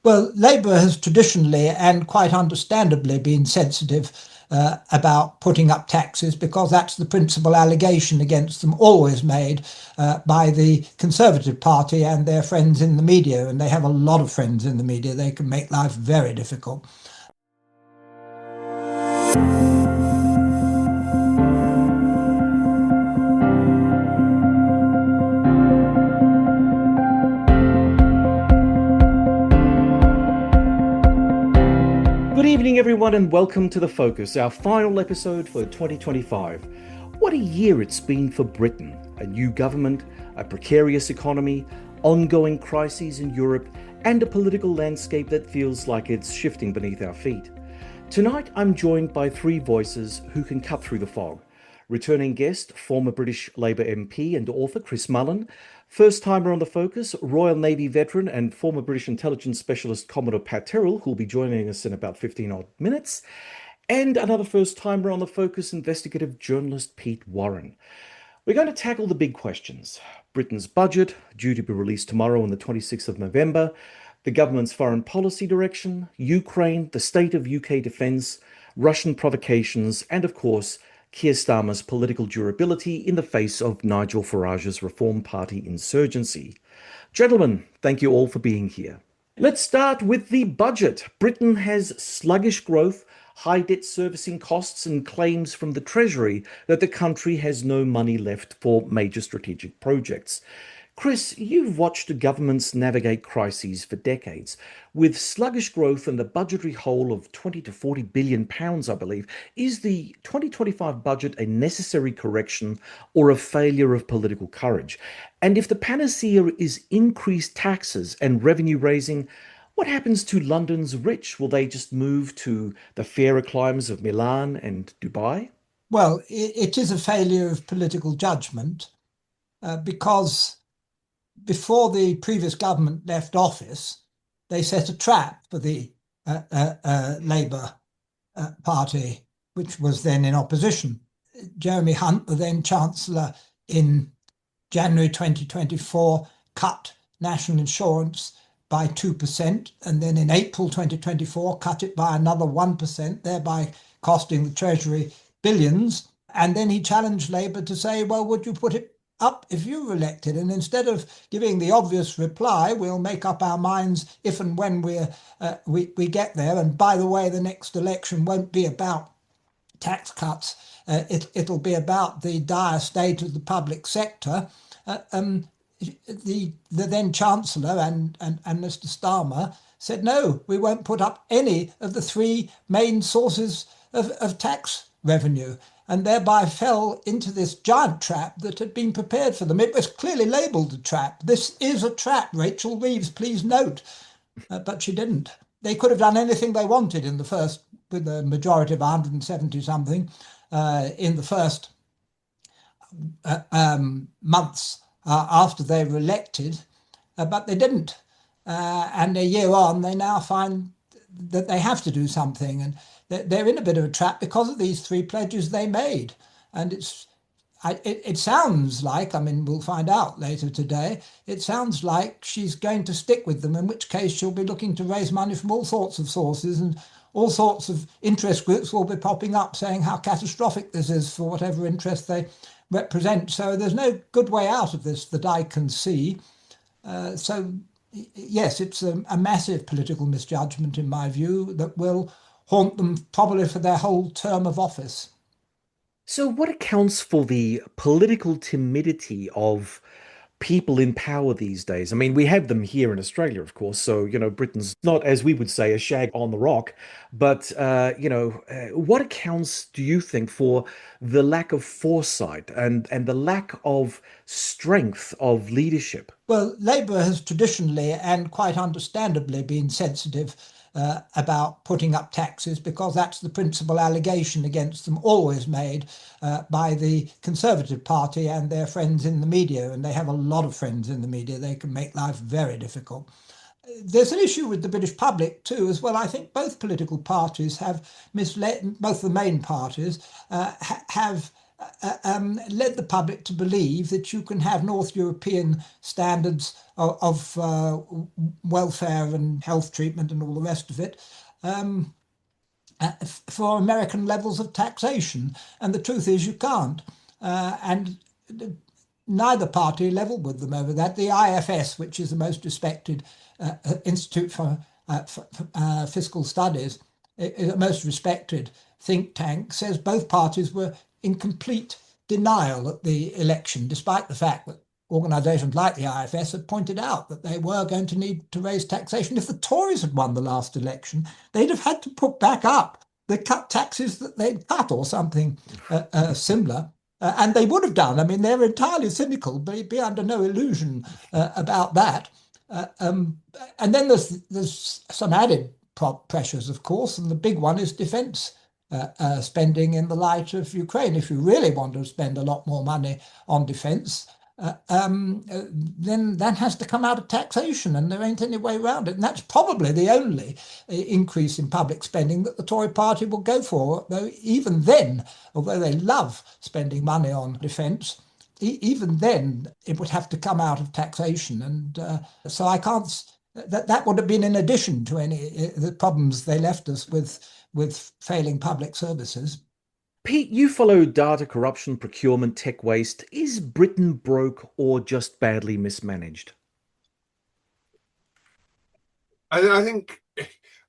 Well, Labour has traditionally and quite understandably been sensitive about putting up taxes because that's the principal allegation against them always made by the Conservative Party and their friends in the media. And they have a lot of friends in the media. They can make life very difficult. Good evening, everyone, and welcome to The Focus, our final episode for 2025. What a year it's been for Britain. A new government, a precarious economy, ongoing crises in Europe, and a political landscape that feels like it's shifting beneath our feet. Tonight, I'm joined by three voices who can cut through the fog. Returning guest, former British Labour MP and author Chris Mullen. First-timer on The Focus, Royal Navy veteran and former British intelligence specialist Commodore Pat Tyrrell, who'll be joining us in about 15 odd minutes. And another first-timer on The Focus, investigative journalist Pete Warren. We're going to tackle the big questions. Britain's budget, due to be released tomorrow on the 26th of November, the government's foreign policy direction, Ukraine, the state of UK defence, Russian provocations, and of course, Keir Starmer's political durability in the face of Nigel Farage's Reform Party insurgency. Gentlemen, thank you all for being here. Let's start with the budget. Britain has sluggish growth, high debt servicing costs, and claims from the Treasury that the country has no money left for major strategic projects. Chris, you've watched governments navigate crises for decades. With sluggish growth and the budgetary hole of 20 to 40 billion pounds, I believe, is the 2025 budget a necessary correction or a failure of political courage? And if the panacea is increased taxes and revenue raising, what happens to London's rich? Will they just move to the fairer climes of Milan and Dubai? Well, it is a failure of political judgment because before the previous government left office, they set a trap for the Labour Party, which was then in opposition. Jeremy Hunt, the then Chancellor, in January 2024, cut national insurance by 2%, and then in April 2024, cut it by another 1%, thereby costing the Treasury billions. And then he challenged Labour to say, well, would you put it up if you were elected? And instead of giving the obvious reply, we'll make up our minds if and when we get there. And by the way, the next election won't be about tax cuts. It'll be about the dire state of the public sector. The then Chancellor and Mr. Starmer said, no, we won't put up any of the three main sources of tax revenue, and thereby fell into this giant trap that had been prepared for them. It was clearly labelled a trap. This is a trap, Rachel Reeves, please note. But she didn't. They could have done anything they wanted in the first, with a majority of 170 something, in the first months after they were elected, but they didn't. And a year on, they now find that they have to do something. And they're in a bit of a trap because of these three pledges they made. And it sounds like, I mean, we'll find out later today, it sounds like she's going to stick with them, in which case she'll be looking to raise money from all sorts of sources, and all sorts of interest groups will be popping up saying how catastrophic this is for whatever interest they represent. So there's no good way out of this that I can see. So yes, it's a massive political misjudgment, in my view, that will haunt them probably for their whole term of office. So, what accounts for the political timidity of people in power these days? I mean, we have them here in Australia, of course. So, Britain's not, as we would say, a shag on the rock. But, what accounts, do you think, for the lack of foresight and the lack of strength of leadership? Well, Labour has traditionally and quite understandably been sensitive about putting up taxes because that's the principal allegation against them always made by the Conservative Party and their friends in the media. And they have a lot of friends in the media. They can make life very difficult. There's an issue with the British public too, as well. I think both political parties have misled, both the main parties have led the public to believe that you can have North European standards of welfare and health treatment and all the rest of it for American levels of taxation. And the truth is you can't. And neither party leveled with them over that. The IFS, which is the most respected Institute for Fiscal Studies, is the most respected think tank, says both parties were in complete denial at the election, despite the fact that organisations like the IFS had pointed out that they were going to need to raise taxation. If the Tories had won the last election, they'd have had to put back up the cut taxes that they'd cut or something similar. And they would have done. I mean, they're entirely cynical, but be under no illusion about that. And then there's some added pressures, of course, and the big one is defence spending in the light of Ukraine. If you really want to spend a lot more money on defence, then that has to come out of taxation, and there ain't any way around it. And that's probably the only increase in public spending that the Tory party will go for. Though even then, although they love spending money on defence, even then it would have to come out of taxation. And so I can't. That would have been in addition to any the problems they left us with failing public services. Pete, you follow data corruption, procurement, tech waste. Is Britain broke or just badly mismanaged? I think,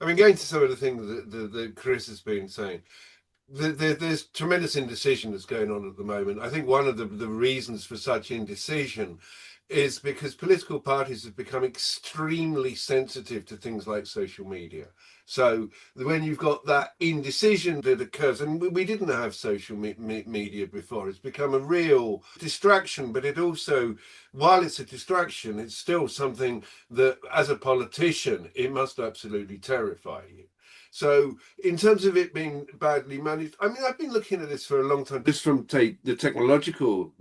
I mean, going to some of the things that Chris has been saying, there's tremendous indecision that's going on at the moment. I think one of the reasons for such indecision is because political parties have become extremely sensitive to things like social media. So when you've got that indecision that occurs, and we didn't have social media before, it's become a real distraction, but it also, while it's a distraction, it's still something that as a politician, it must absolutely terrify you. So in terms of it being badly managed, I mean, I've been looking at this for a long time, just from the technological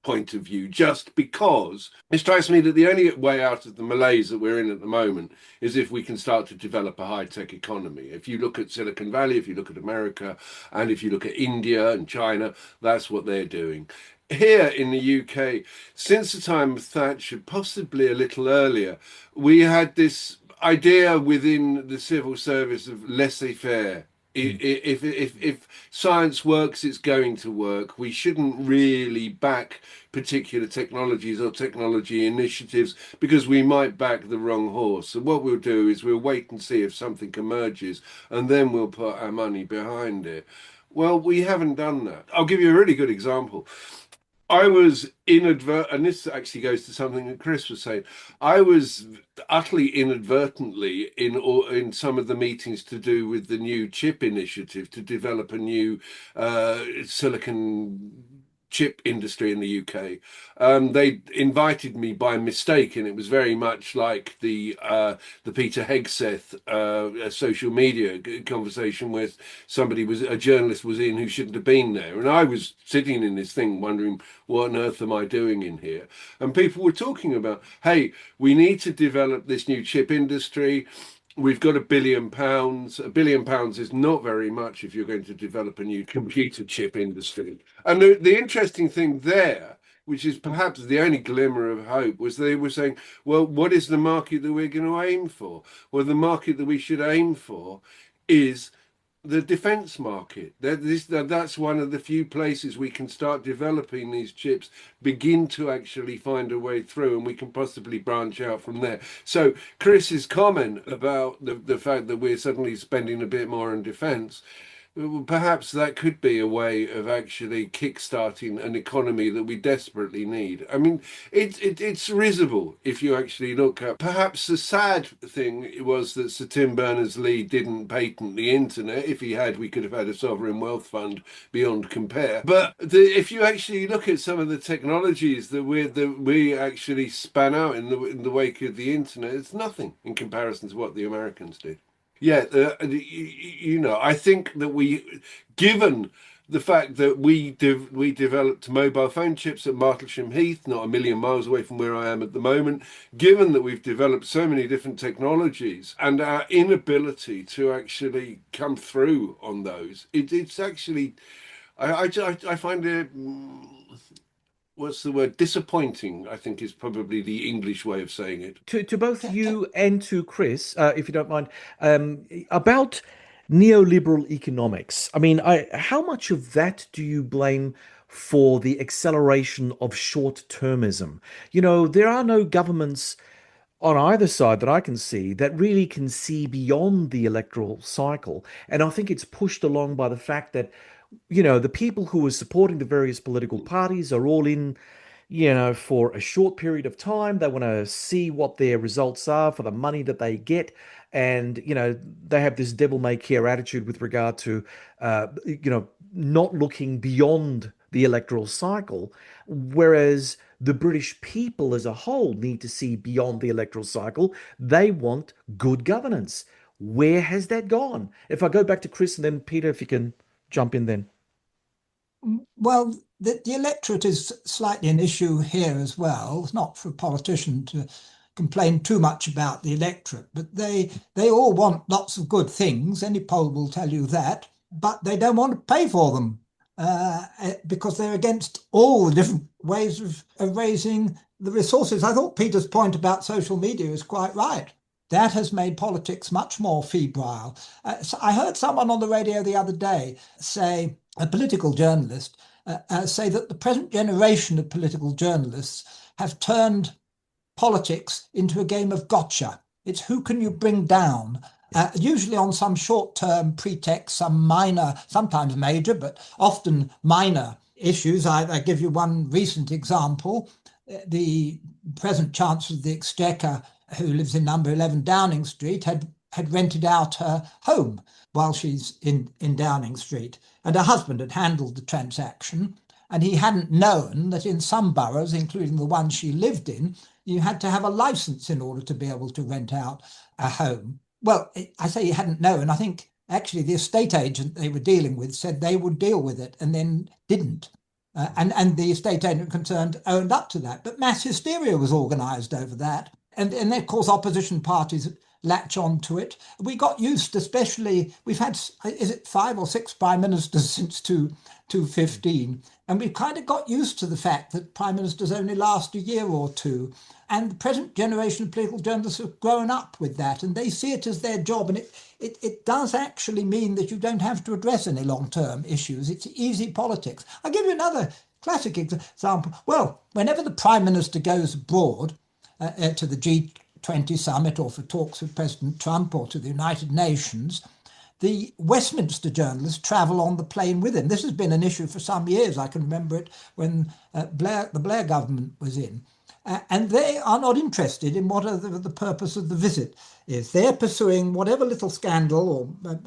point of view, just because it strikes me that the only way out of the malaise that we're in at the moment is if we can start to develop a high-tech economy. If you look at Silicon Valley, if you look at America, and if you look at India and China, that's what they're doing. Here in the UK, since the time of Thatcher, possibly a little earlier, we had this idea within the civil service of laissez-faire. If science works, it's going to work. We shouldn't really back particular technologies or technology initiatives because we might back the wrong horse. So what we'll do is we'll wait and see if something emerges, and then we'll put our money behind it. Well, we haven't done that. I'll give you a really good example. I was inadvertent, and this actually goes to something that Chris was saying. I was utterly inadvertently in some of the meetings to do with the new chip initiative to develop a new silicon chip industry in the UK. They invited me by mistake, and it was very much like the Peter Hegseth social media conversation where a journalist was in who shouldn't have been there, and I was sitting in this thing wondering, what on earth am I doing in here? And people were talking about, hey, we need to develop this new chip industry. We've got £1 billion. £1 billion is not very much if you're going to develop a new computer chip industry. And the interesting thing there, which is perhaps the only glimmer of hope, was they were saying, well, what is the market that we're going to aim for? Well, the market that we should aim for is the defense market. That's one of the few places we can start developing these chips, begin to actually find a way through, and we can possibly branch out from there. So Chris's comment about the fact that we're suddenly spending a bit more on defense, perhaps that could be a way of actually kickstarting an economy that we desperately need. I mean, it's risible if you actually look at. Perhaps the sad thing was that Sir Tim Berners-Lee didn't patent the internet. If he had, we could have had a sovereign wealth fund beyond compare. But if you actually look at some of the technologies that we actually span out in the wake of the internet, it's nothing in comparison to what the Americans did. Yeah, I think that given the fact that we developed mobile phone chips at Martlesham Heath, not a million miles away from where I am at the moment, given that we've developed so many different technologies and our inability to actually come through on those, it's actually, I find it, what's the word? Disappointing, I think is probably the English way of saying it. To both you and to Chris, if you don't mind, about neoliberal economics. I mean, how much of that do you blame for the acceleration of short-termism? You know, there are no governments on either side that I can see that really can see beyond the electoral cycle. And I think it's pushed along by the fact that, you know, the people who are supporting the various political parties are all in, you know, for a short period of time. They want to see what their results are for the money that they get. And, you know, they have this devil may care attitude with regard to, not looking beyond the electoral cycle. Whereas the British people as a whole need to see beyond the electoral cycle. They want good governance. Where has that gone? If I go back to Chris and then Peter, if you can jump in then. Well, the electorate is slightly an issue here as well. It's not for a politician to complain too much about the electorate, but they all want lots of good things. Any poll will tell you that, but they don't want to pay for them because they're against all the different ways of raising the resources. I thought Peter's point about social media is quite right. That has made politics much more febrile. So I heard someone on the radio the other day say, a political journalist, say that the present generation of political journalists have turned politics into a game of gotcha. It's who can you bring down, usually on some short-term pretext, some minor, sometimes major, but often minor issues. I give you one recent example. The present Chancellor of the Exchequer, who lives in number 11 Downing Street, had rented out her home while she's in Downing Street. And her husband had handled the transaction. And he hadn't known that in some boroughs, including the one she lived in, you had to have a license in order to be able to rent out a home. Well, I say he hadn't known. I think actually the estate agent they were dealing with said they would deal with it and then didn't. And the estate agent concerned owned up to that. But mass hysteria was organised over that. And of course, opposition parties latch on to it. We got used, especially, we've had, is it 5 or 6 prime ministers since 2015? And we've kind of got used to the fact that prime ministers only last a year or two. And the present generation of political journalists have grown up with that and they see it as their job. And it does actually mean that you don't have to address any long-term issues. It's easy politics. I'll give you another classic example. Well, whenever the prime minister goes abroad to the G20 summit or for talks with President Trump or to the United Nations, the Westminster journalists travel on the plane with him. This has been an issue for some years. I can remember it when the Blair government was in. And they are not interested in what the purpose of the visit is. They're pursuing whatever little scandal or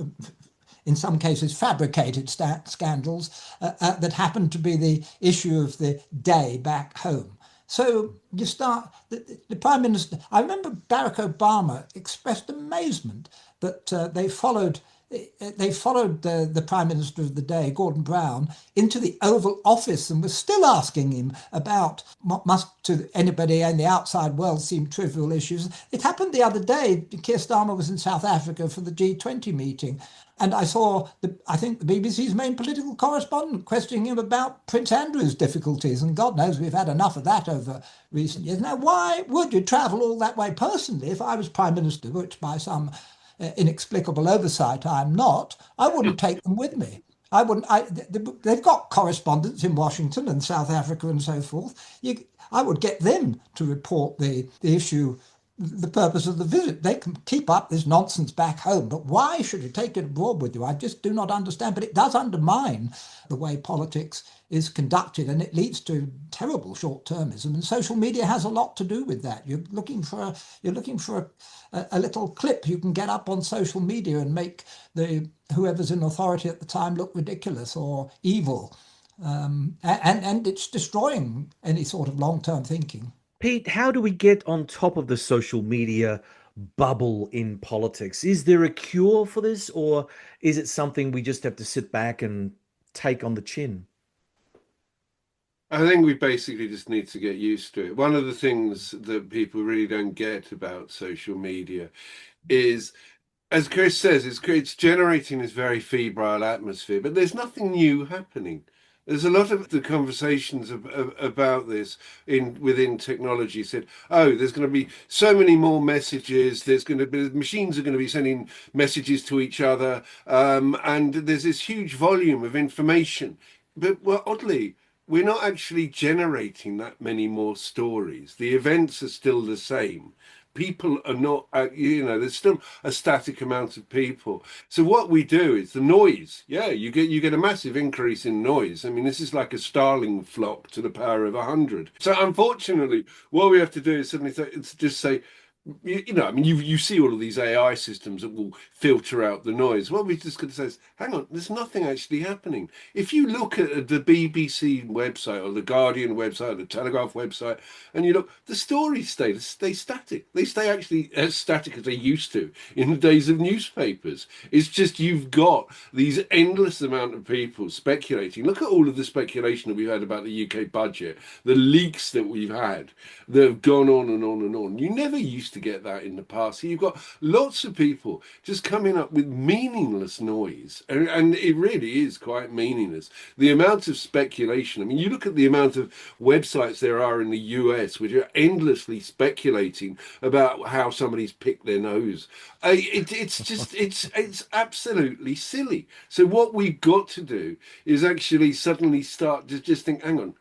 in some cases fabricated scandals that happen to be the issue of the day back home. So you start, the Prime Minister, I remember Barack Obama expressed amazement that they followed the Prime Minister of the day, Gordon Brown, into the Oval Office and was still asking him about what must to anybody in the outside world seem trivial issues. It happened the other day. Keir Starmer was in South Africa for the G20 meeting. And I saw, I think, the BBC's main political correspondent questioning him about Prince Andrew's difficulties. And God knows we've had enough of that over recent years. Now, why would you travel all that way personally? If I was Prime Minister, which by some inexplicable oversight I'm not, I wouldn't take them with me. I wouldn't. They've got correspondents in Washington and South Africa and so forth. I would get them to report the issue, the purpose of the visit. They can keep up this nonsense back home, but why should you take it abroad with you? I just do not understand. But it does undermine the way politics is conducted, and it leads to terrible short-termism. And social media has a lot to do with that. You're looking for a little clip you can get up on social media and make whoever's in authority at the time look ridiculous or evil, and it's destroying any sort of long-term thinking. Pete, how do we get on top of the social media bubble in politics? Is there a cure for this, or is it something we just have to sit back and take on the chin? I think we basically just need to get used to it. One of the things that people really don't get about social media is as Chris says, it's generating this very febrile atmosphere, but there's nothing new happening. There's a lot of the conversations about this within technology said, oh, there's going to be so many more messages. There's going to be machines are going to be sending messages to each other, and there's this huge volume of information. But well, oddly, we're not actually generating that many more stories. The events are still the same. People are not, there's still a static amount of people. So what we do is the noise. Yeah, you get a massive increase in noise. I mean, this is like a starling flock to the power of 100. So unfortunately, what we have to do is suddenly just say, I mean, you see all of these AI systems that will filter out the noise. What we're just going to say is, hang on, there's nothing actually happening. If you look at the BBC website or the Guardian website or the Telegraph website, and you look, the stories stay static. They stay actually as static as they used to in the days of newspapers. It's just you've got these endless amount of people speculating. Look at all of the speculation that we've had about the UK budget, the leaks that we've had that have gone on and on and on. You never used to get that in the past. So you've got lots of people just coming up with meaningless noise, and it really is quite meaningless. The amount of speculation. I mean, you look at the amount of websites there are in the US which are endlessly speculating about how somebody's picked their nose. It's absolutely silly. So what we've got to do is actually suddenly start to just think, hang on,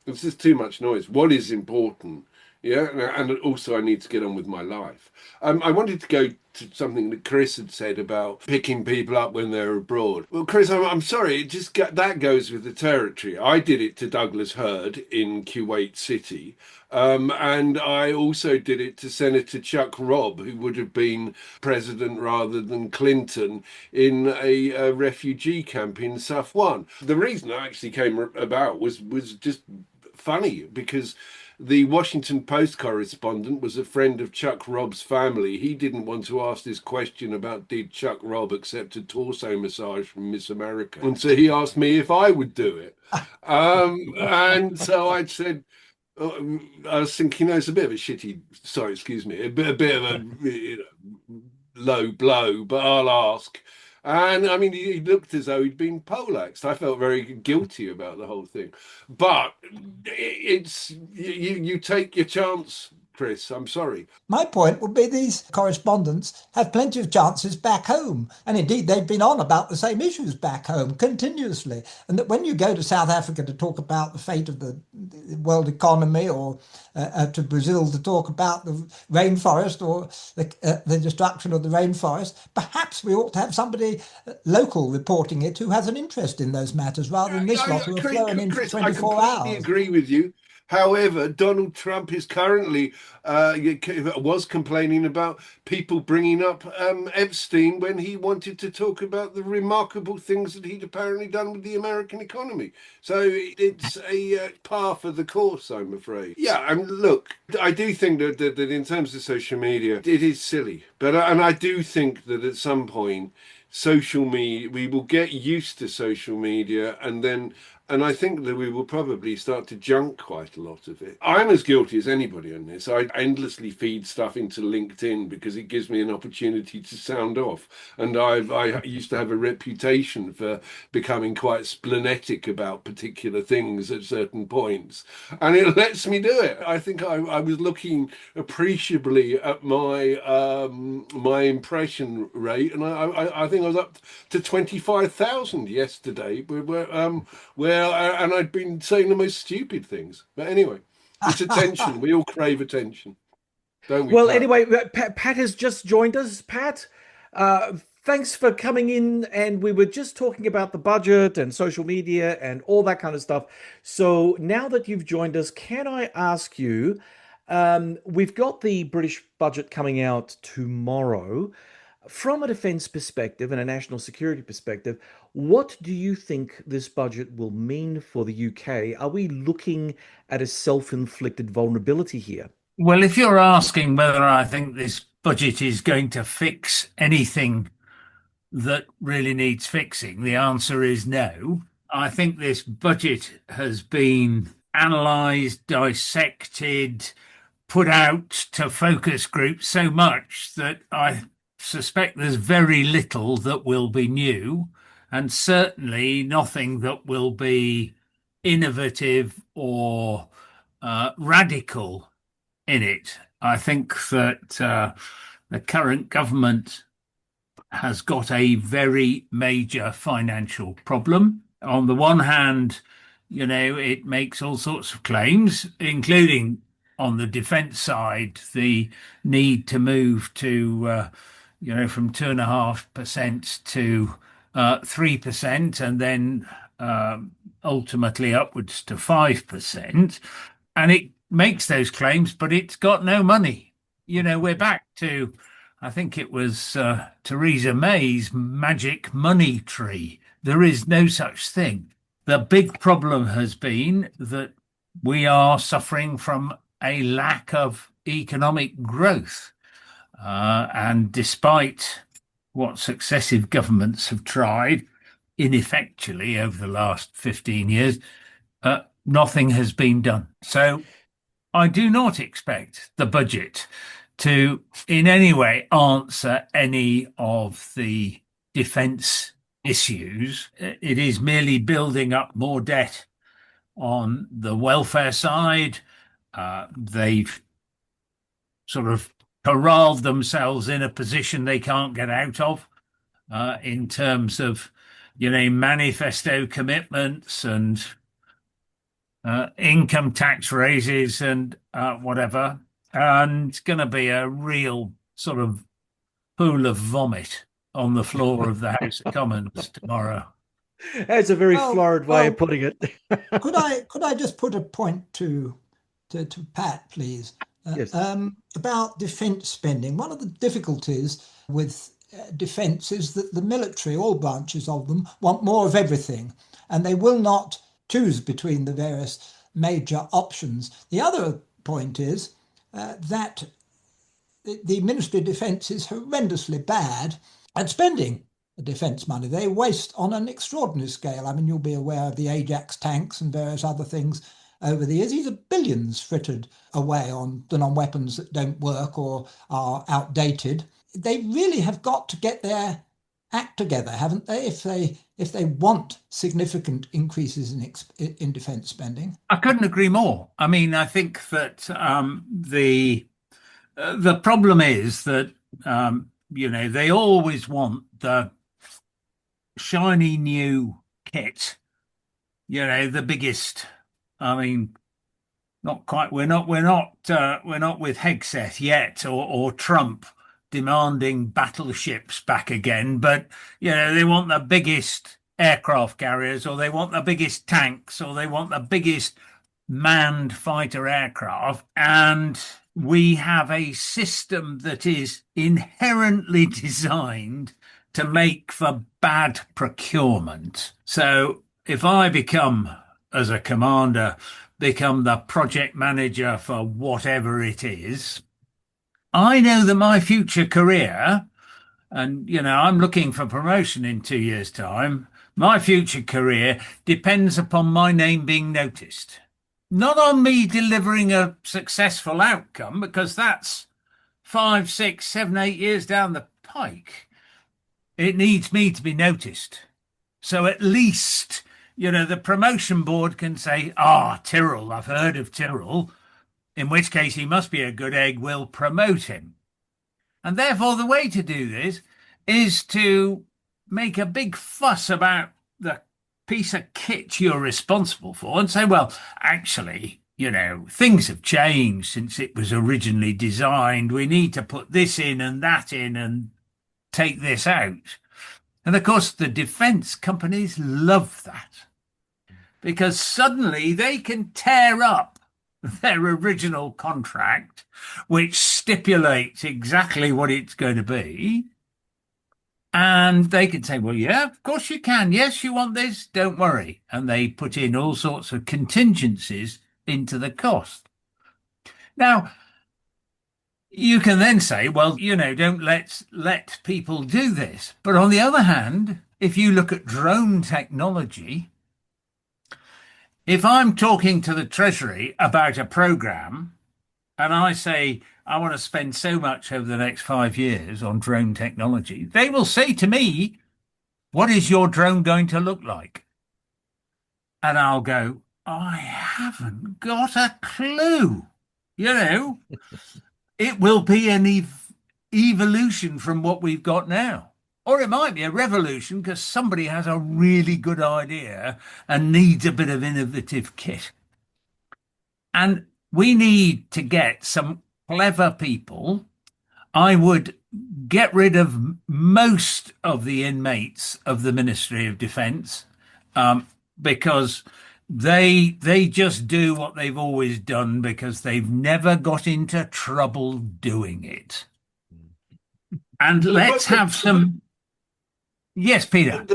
this is too much noise. What is important? Yeah, and also I need to get on with my life. I wanted to go to something that Chris had said about picking people up when they're abroad. Well, Chris, I'm sorry, that goes with the territory. I did it to Douglas Hurd in Kuwait City, and I also did it to Senator Chuck Robb, who would have been president rather than Clinton in a refugee camp in Safwan. The reason I actually came about was just funny because the Washington Post correspondent was a friend of Chuck Robb's family. He didn't want to ask this question about did Chuck Robb accept a torso massage from Miss America. And so he asked me if I would do it. And so I said, I was thinking, it's a bit of a shitty, sorry, excuse me, a bit of a low blow, but I'll ask. And I mean, he looked as though he'd been poleaxed. I felt very guilty about the whole thing. But it's you take your chance, Chris. I'm sorry. My point would be these correspondents have plenty of chances back home. And indeed, they've been on about the same issues back home continuously. And that when you go to South Africa to talk about the fate of the world economy, or to Brazil to talk about the rainforest or the destruction of the rainforest, perhaps we ought to have somebody local reporting it who has an interest in those matters rather than this lot who are flowing in for 24 I completely hours. agree with you. However, Donald Trump is currently was complaining about people bringing up Epstein when he wanted to talk about the remarkable things that he'd apparently done with the American economy. So it's a par for the course, I'm afraid. Yeah, and look, I do think that in terms of social media, it is silly. But and I do think that at some point, social media, we will get used to social media, and I think that we will probably start to junk quite a lot of it. I'm as guilty as anybody on this. I endlessly feed stuff into LinkedIn because it gives me an opportunity to sound off. And I used to have a reputation for becoming quite splenetic about particular things at certain points. And it lets me do it. I think I was looking appreciably at my impression rate, and I think I was up to 25,000 yesterday, where and I'd been saying the most stupid things. But anyway, it's attention. We all crave attention, don't we? Well, Pat? anyway, Pat has just joined us. Pat, thanks for coming in. And we were just talking about the budget and social media and all that kind of stuff. So now that you've joined us, can I ask you, we've got the British budget coming out tomorrow. From a defense perspective and a national security perspective, what do you think this budget will mean for the UK? Are we looking at a self-inflicted vulnerability here? Well, if you're asking whether I think this budget is going to fix anything that really needs fixing, the answer is no. I think this budget has been analysed, dissected, put out to focus groups so much that I suspect there's very little that will be new, and certainly nothing that will be innovative or radical in it. I think that the current government has got a very major financial problem. On the one hand, it makes all sorts of claims, including on the defence side, the need to move to, from 2.5% to 3%, and then ultimately upwards to 5%. And it makes those claims, but it's got no money. We're back to, I think it was Theresa May's magic money tree. There is no such thing. The big problem has been that we are suffering from a lack of economic growth. And despite what successive governments have tried ineffectually over the last 15 years, nothing has been done. So I do not expect the budget to in any way answer any of the defence issues. It is merely building up more debt on the welfare side. They've sort of corralled themselves in a position they can't get out of in terms of, manifesto commitments and income tax raises and whatever. And it's going to be a real sort of pool of vomit on the floor of the House of Commons tomorrow. That's a very florid way of putting it. could I just put a point to Pat, please? Yes. About defence spending. One of the difficulties with defence is that the military, all branches of them, want more of everything, and they will not choose between the various major options. The other point is that the Ministry of Defence is horrendously bad at spending the defence money. They waste on an extraordinary scale. I mean, you'll be aware of the Ajax tanks and various other things over the years. These are billions frittered away on weapons that don't work or are outdated. They really have got to get their act together, haven't they, if they want significant increases in defence spending? I couldn't agree more. I mean, I think that the problem is that they always want the shiny new kit, the biggest. I mean, not quite. We're not with Hegseth yet, or Trump demanding battleships back again. But they want the biggest aircraft carriers, or they want the biggest tanks, or they want the biggest manned fighter aircraft. And we have a system that is inherently designed to make for bad procurement. So if I as a commander, become the project manager for whatever it is, I know that my future career, and I'm looking for promotion in 2 years' time, my future career depends upon my name being noticed. Not on me delivering a successful outcome, because that's 5, 6, 7, 8 years down the pike. It needs me to be noticed. So at least, the promotion board can say, Tyrrell, I've heard of Tyrrell, in which case he must be a good egg, we'll promote him. And therefore, the way to do this is to make a big fuss about the piece of kit you're responsible for and say, well, actually, things have changed since it was originally designed. We need to put this in and that in and take this out. And of course, the defence companies love that, because suddenly they can tear up their original contract, which stipulates exactly what it's going to be. And they can say, well, yeah, of course you can. Yes, you want this. Don't worry. And they put in all sorts of contingencies into the cost. Now, you can then say, well, don't let people do this. But on the other hand, if you look at drone technology, if I'm talking to the Treasury about a program and I say, I want to spend so much over the next 5 years on drone technology, they will say to me, what is your drone going to look like? And I'll go, I haven't got a clue. You know, it will be an evolution from what we've got now. Or it might be a revolution because somebody has a really good idea and needs a bit of innovative kit. And we need to get some clever people. I would get rid of most of the inmates of the Ministry of Defence, because they just do what they've always done because they've never got into trouble doing it. And let's have some. Yes, Peter.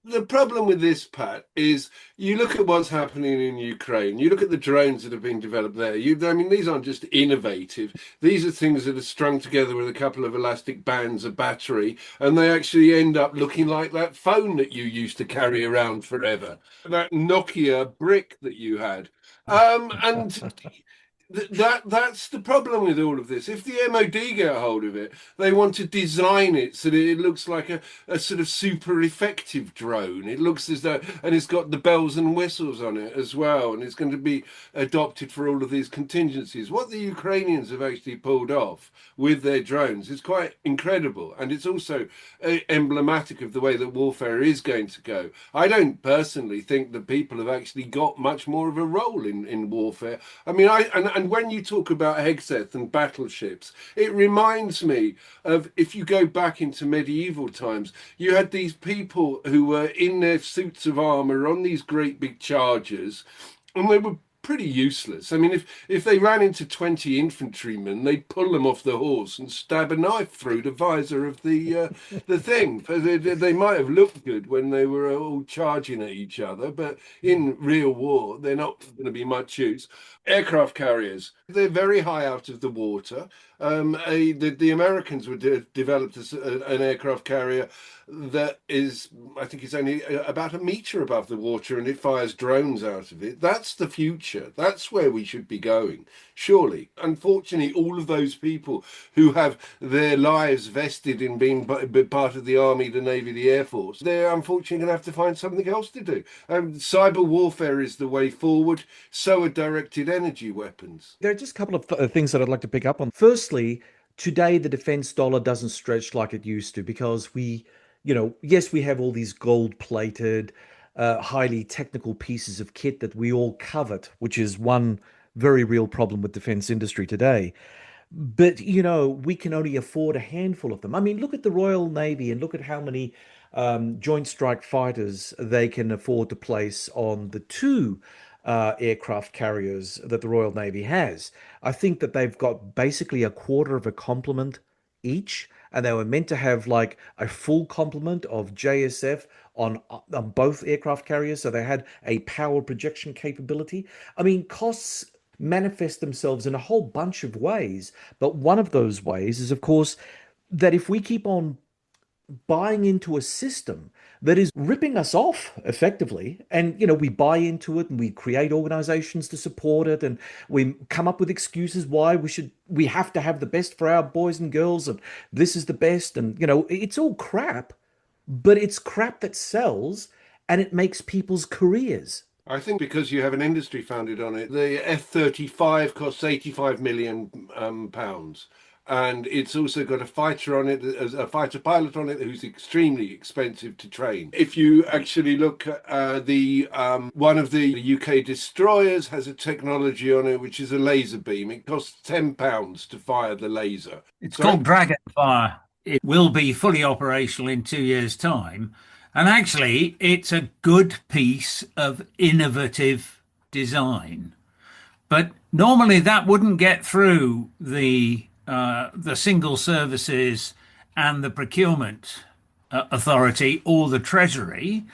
The problem with this, Pat, is you look at what's happening in Ukraine, you look at the drones that have been developed there. I mean, these aren't just innovative. These are things that are strung together with a couple of elastic bands of battery, and they actually end up looking like that phone that you used to carry around forever, that Nokia brick that you had. And that's the problem with all of this. If the MOD get a hold of it, they want to design it so that it looks like a sort of super effective drone. It looks as though, and it's got the bells and whistles on it as well, and it's going to be adopted for all of these contingencies. What the Ukrainians have actually pulled off with their drones is quite incredible, and it's also emblematic of the way that warfare is going to go. I don't personally think that people have actually got much more of a role in warfare. I mean, and when you talk about Hegseth and battleships, it reminds me of, if you go back into medieval times, you had these people who were in their suits of armor on these great big chargers, and they were pretty useless. I mean, if they ran into 20 infantrymen, they'd pull them off the horse and stab a knife through the visor of the thing. They might have looked good when they were all charging at each other, but in real war, they're not going to be much use. Aircraft carriers, they're very high out of the water. The Americans developed an aircraft carrier that is, I think it's only about a meter above the water, and it fires drones out of it. That's the future. That's where we should be going, surely. Unfortunately, all of those people who have their lives vested in being part of the Army, the Navy, the Air Force, they're unfortunately going to have to find something else to do. Cyber warfare is the way forward. So are directed energy weapons. There are just a couple of things that I'd like to pick up on. Firstly, today the defense dollar doesn't stretch like it used to because yes, we have all these gold-plated, highly technical pieces of kit that we all covet, which is one very real problem with defense industry today. But, we can only afford a handful of them. I mean, look at the Royal Navy and look at how many Joint Strike Fighters they can afford to place on the two aircraft carriers that the Royal Navy has. I think that they've got basically a quarter of a complement each, and they were meant to have like a full complement of JSF on both aircraft carriers, so they had a power projection capability. I mean, costs manifest themselves in a whole bunch of ways, but one of those ways is, of course, that if we keep on buying into a system that is ripping us off effectively, and we buy into it and we create organizations to support it, and we come up with excuses why we have to have the best for our boys and girls, and this is the best, and it's all crap, but it's crap that sells and it makes people's careers. I think because you have an industry founded on it. The F-35 costs 85 million pounds. And it's also got a fighter on it, a fighter pilot on it, who's extremely expensive to train. If you actually look at one of the UK destroyers has a technology on it, which is a laser beam. It costs £10 to fire the laser. It's called Dragonfire. It will be fully operational in 2 years' time. And actually, it's a good piece of innovative design. But normally that wouldn't get through the single services and the procurement authority or the treasury,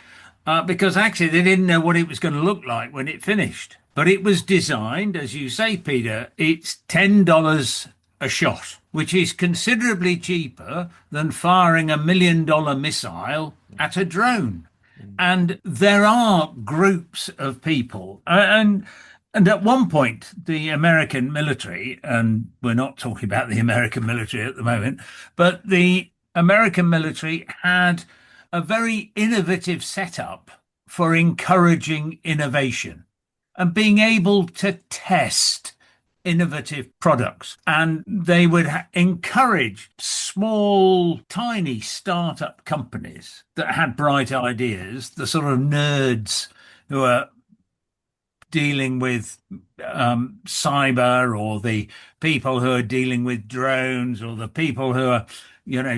because actually they didn't know what it was going to look like when it finished. But it was designed, as you say, Peter, it's $10 a shot, which is considerably cheaper than firing $1 million missile at a drone. And there are groups of people, and And at one point, the American military, and we're not talking about the American military at the moment, but the American military had a very innovative setup for encouraging innovation and being able to test innovative products. And they would encourage small, tiny startup companies that had bright ideas, the sort of nerds who are dealing with cyber, or the people who are dealing with drones, or the people who are,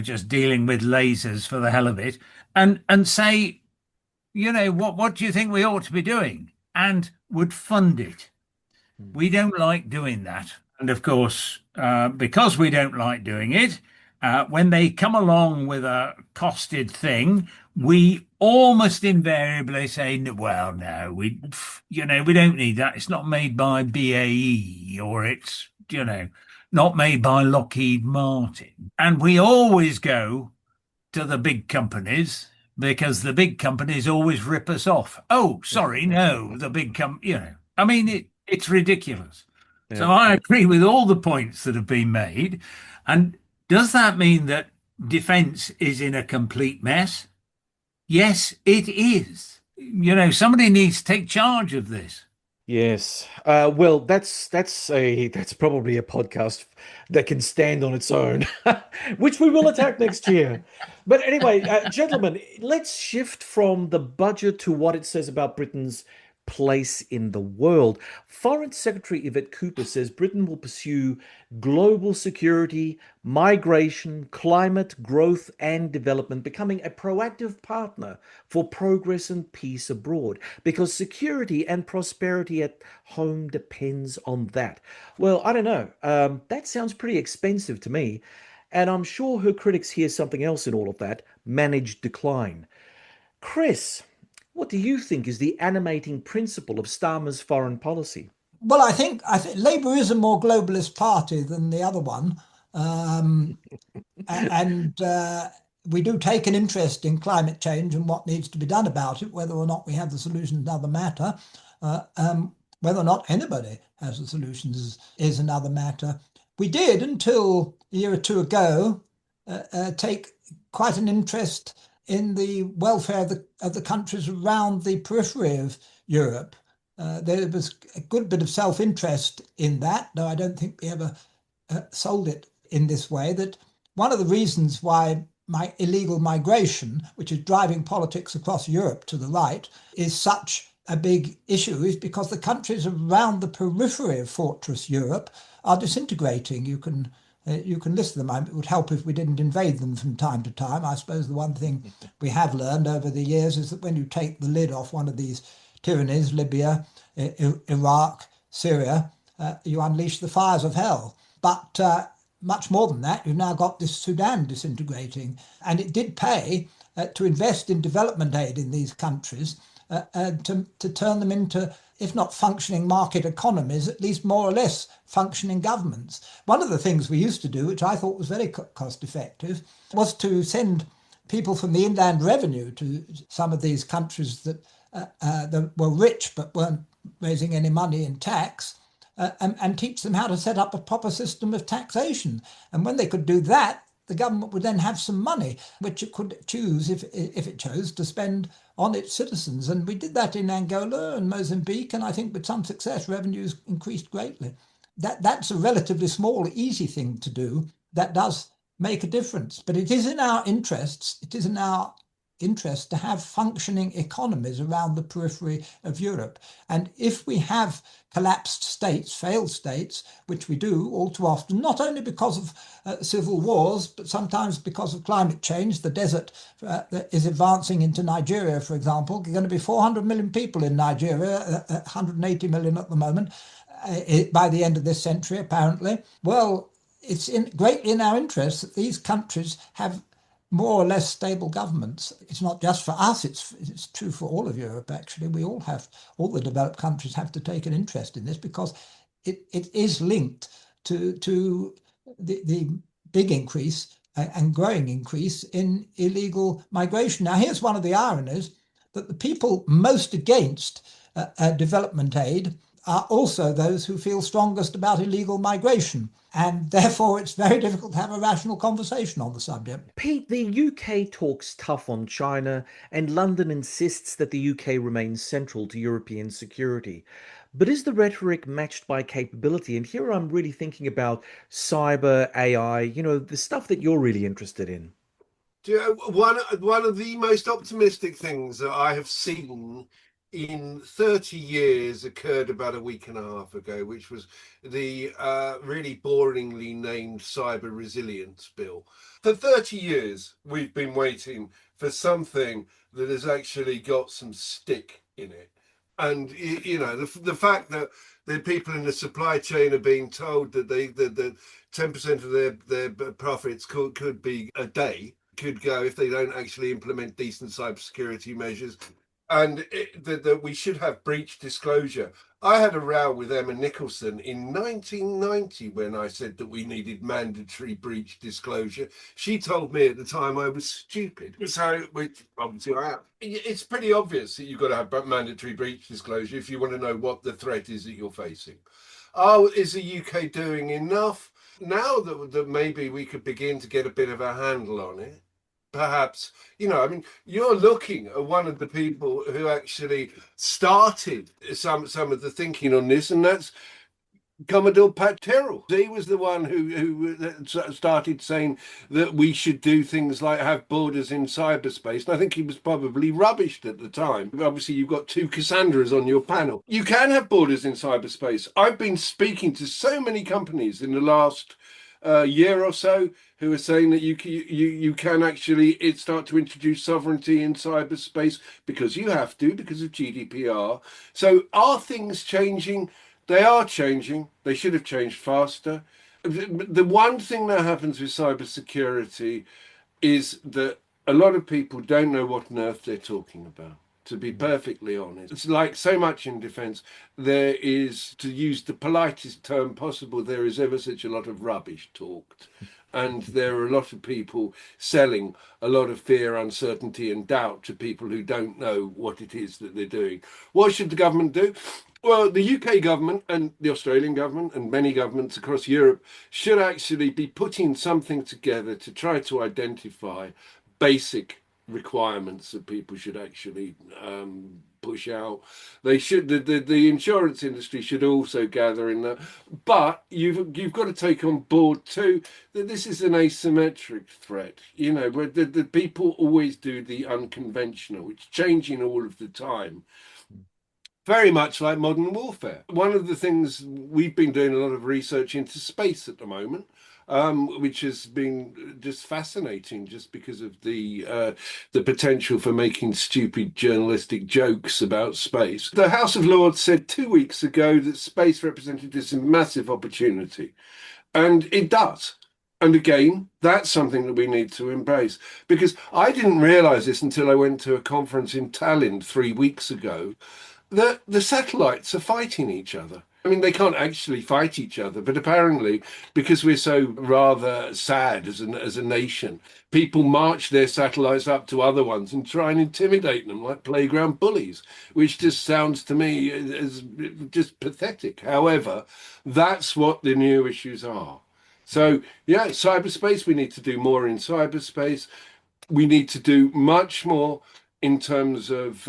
just dealing with lasers for the hell of it, and say, what do you think we ought to be doing? And would fund it. We don't like doing that. And of course, because we don't like doing it, when they come along with a costed thing, we almost invariably say, well, no, we don't need that. It's not made by BAE, or it's, not made by Lockheed Martin. And we always go to the big companies, because the big companies always rip us off. Oh, sorry, no, the big I mean, it's ridiculous. Yeah. So I agree with all the points that have been made. And does that mean that defence is in a complete mess? Yes, it is. Somebody needs to take charge of this. Yes. Well, that's probably a podcast that can stand on its own, which we will attack next year. But anyway, gentlemen, let's shift from the budget to what it says about Britain's place in the world. Foreign Secretary Yvette Cooper says Britain will pursue global security, migration, climate, growth, and development, becoming a proactive partner for progress and peace abroad, because security and prosperity at home depends on that. Well, I don't know. That sounds pretty expensive to me. And I'm sure her critics hear something else in all of that: managed decline. Chris, what do you think is the animating principle of Starmer's foreign policy? Well, I think Labour is a more globalist party than the other one, and we do take an interest in climate change and what needs to be done about it. Whether or not we have the solution is another matter. Whether or not anybody has the solutions is another matter. We did, until a year or two ago, take quite an interest in the welfare of the countries around the periphery of Europe. There was a good bit of self-interest in that, though I don't think we ever sold it in this way. That one of the reasons why illegal migration, which is driving politics across Europe to the right, is such a big issue, is because the countries around the periphery of Fortress Europe are disintegrating. You can list them. It would help if we didn't invade them from time to time. I suppose the one thing we have learned over the years is that when you take the lid off one of these tyrannies, Libya, Iraq, Syria, you unleash the fires of hell. But much more than that, you've now got this Sudan disintegrating. And it did pay to invest in development aid in these countries, to turn them into, if not functioning market economies, at least more or less functioning governments. One of the things we used to do, which I thought was very cost effective, was to send people from the inland revenue to some of these countries that were rich but weren't raising any money in tax, and teach them how to set up a proper system of taxation. And when they could do that, the government would then have some money, which it could choose, if it chose, to spend on its citizens. And we did that in Angola and Mozambique, and I think with some success, revenues increased greatly. That's a relatively small, easy thing to do that does make a difference. But it is in our interests, to have functioning economies around the periphery of Europe. And if we have collapsed states, failed states, which we do all too often, not only because of civil wars, but sometimes because of climate change. The desert that is advancing into Nigeria, for example, there are going to be 400 million people in Nigeria, 180 million at the moment, by the end of this century, apparently. Well, it's greatly in our interest that these countries have more or less stable governments. It's not just for us, it's true for all of Europe, actually. All the developed countries have to take an interest in this, because it is linked to the big increase and growing increase in illegal migration. Now, here's one of the ironies, that the people most against development aid are also those who feel strongest about illegal migration. And therefore, it's very difficult to have a rational conversation on the subject. Pete, the UK talks tough on China, and London insists that the UK remains central to European security. But is the rhetoric matched by capability? And here I'm really thinking about cyber, AI, the stuff that you're really interested in. Do you know, one of the most optimistic things that I have seen in 30 years occurred about a week and a half ago, which was the really boringly named Cyber Resilience Bill. For 30 years, we've been waiting for something that has actually got some stick in it. And, the fact that the people in the supply chain are being told that that 10% of their profits could be a day, could go if they don't actually implement decent cybersecurity measures, and that we should have breach disclosure. I had a row with Emma Nicholson in 1990 when I said that we needed mandatory breach disclosure. She told me at the time I was stupid. So, which obviously I am. It's pretty obvious that you've got to have mandatory breach disclosure if you want to know what the threat is that you're facing. Oh, is the UK doing enough? Now that maybe we could begin to get a bit of a handle on it, perhaps, you're looking at one of the people who actually started some of the thinking on this, and that's Commodore Pat Tyrrell. He was the one who started saying that we should do things like have borders in cyberspace. And I think he was probably rubbished at the time. Obviously, you've got two Cassandras on your panel. You can have borders in cyberspace. I've been speaking to so many companies in the last year or so who are saying that you can actually start to introduce sovereignty in cyberspace because you have to, because of GDPR. So are things changing? They are changing. They should have changed faster. The one thing that happens with cybersecurity is that a lot of people don't know what on earth they're talking about, to be perfectly honest. It's like so much in defence, there is, to use the politest term possible, there is ever such a lot of rubbish talked. And there are a lot of people selling a lot of fear, uncertainty and doubt to people who don't know what it is that they're doing. What should the government do? Well, the UK government and the Australian government and many governments across Europe should actually be putting something together to try to identify basic requirements that people should actually push out. They should. The insurance industry should also gather in that. But you've got to take on board too that this is an asymmetric threat. Where the people always do the unconventional. It's changing all of the time. Very much like modern warfare. One of the things we've been doing a lot of research into space at the moment, which has been just fascinating, just because of the potential for making stupid journalistic jokes about space. The House of Lords said 2 weeks ago that space represented this massive opportunity, and it does. And again, that's something that we need to embrace, because I didn't realize this until I went to a conference in Tallinn 3 weeks ago. The satellites are fighting each other. I mean, they can't actually fight each other, but apparently, because we're so rather sad as a nation, people march their satellites up to other ones and try and intimidate them like playground bullies, which just sounds to me as just pathetic. However, that's what the new issues are. So, yeah, cyberspace, we need to do more in cyberspace. We need to do much more in terms of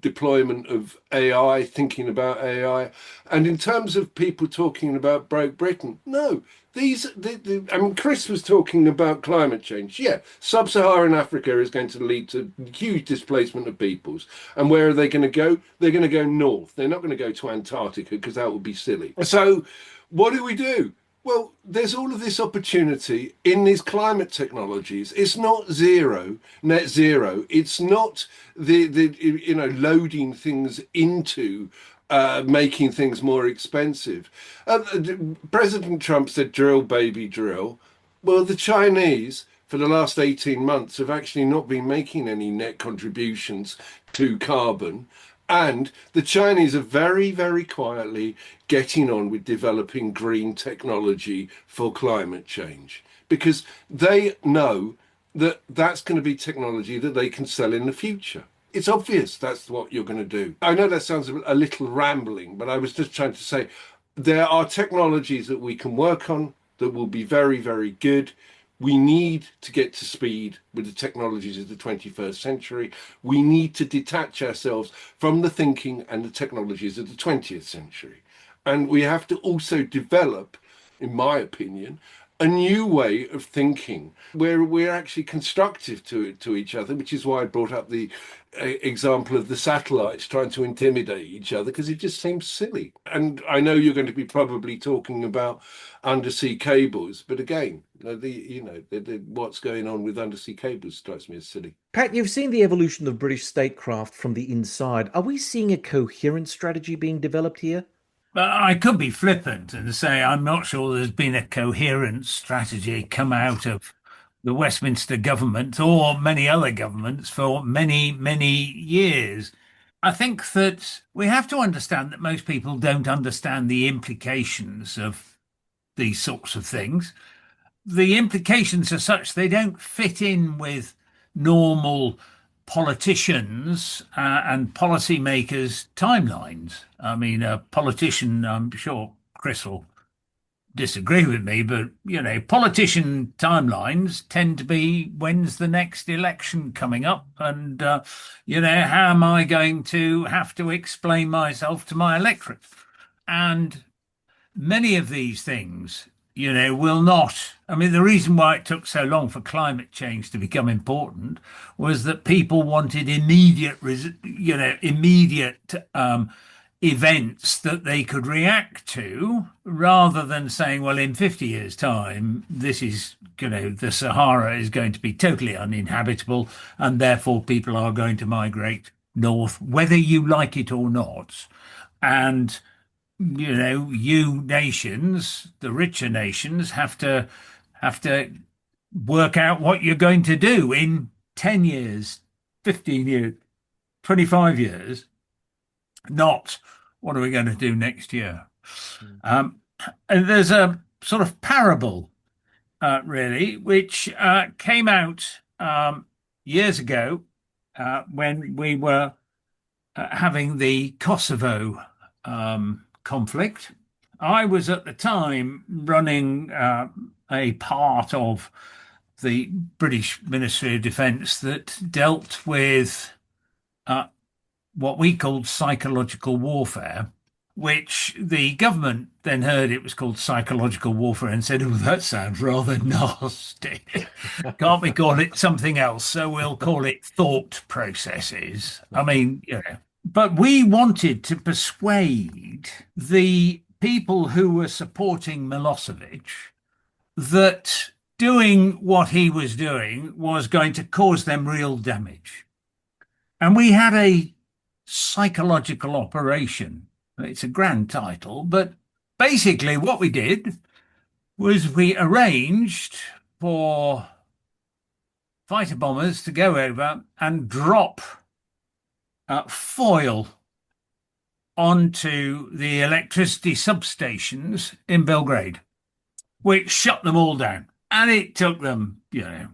deployment of AI, thinking about AI, and in terms of people talking about broke Britain. No, Chris was talking about climate change. Yeah, sub-Saharan Africa is going to lead to huge displacement of peoples. And where are they going to go? They're going to go north. They're not going to go to Antarctica because that would be silly. So what do we do? Well, there's all of this opportunity in these climate technologies. It's not net zero. It's not the loading things into making things more expensive. President Trump said, drill, baby, drill. Well, the Chinese, for the last 18 months, have actually not been making any net contributions to carbon. And the Chinese are very, very quietly getting on with developing green technology for climate change, because they know that that's going to be technology that they can sell in the future. it's obvious that's what you're going to do. I know that sounds a little rambling, but I was just trying to say there are technologies that we can work on that will be very, very good. We need to get to speed with the technologies of the 21st century. We need to detach ourselves from the thinking and the technologies of the 20th century. And we have to also develop, in my opinion, a new way of thinking where we're actually constructive to each other, which is why I brought up the example of the satellites trying to intimidate each other, because it just seems silly. And I know you're going to be probably talking about undersea cables, but again, what's going on with undersea cables strikes me as silly. Pat, you've seen the evolution of British statecraft from the inside. Are we seeing a coherent strategy being developed here? But I could be flippant and say I'm not sure there's been a coherent strategy come out of the Westminster government or many other governments for many, many years. I think that we have to understand that most people don't understand the implications of these sorts of things. The implications are such they don't fit in with normal politicians and policymakers' timelines. I mean, a politician, I'm sure Chris will disagree with me, but politician timelines tend to be when's the next election coming up, and how am I going to have to explain myself to my electorate? And many of these things will not. I mean, the reason why it took so long for climate change to become important was that people wanted immediate events that they could react to, rather than saying, well, in 50 years' time, this is, the Sahara is going to be totally uninhabitable, and therefore people are going to migrate north, whether you like it or not. And you nations, the richer nations, have to work out what you're going to do in 10 years, 15 years, 25 years, not what are we going to do next year. And there's a sort of parable, really, which came out years ago when we were having the Kosovo conflict. I was at the time running a part of the British Ministry of Defence that dealt with what we called psychological warfare, which the government then heard it was called psychological warfare and said, oh, that sounds rather nasty. Can't we call it something else? So we'll call it thought processes. I mean, but we wanted to persuade the people who were supporting Milosevic that doing what he was doing was going to cause them real damage. And we had a psychological operation. It's a grand title, but basically what we did was we arranged for fighter bombers to go over and drop foil onto the electricity substations in Belgrade, which shut them all down. And it took them,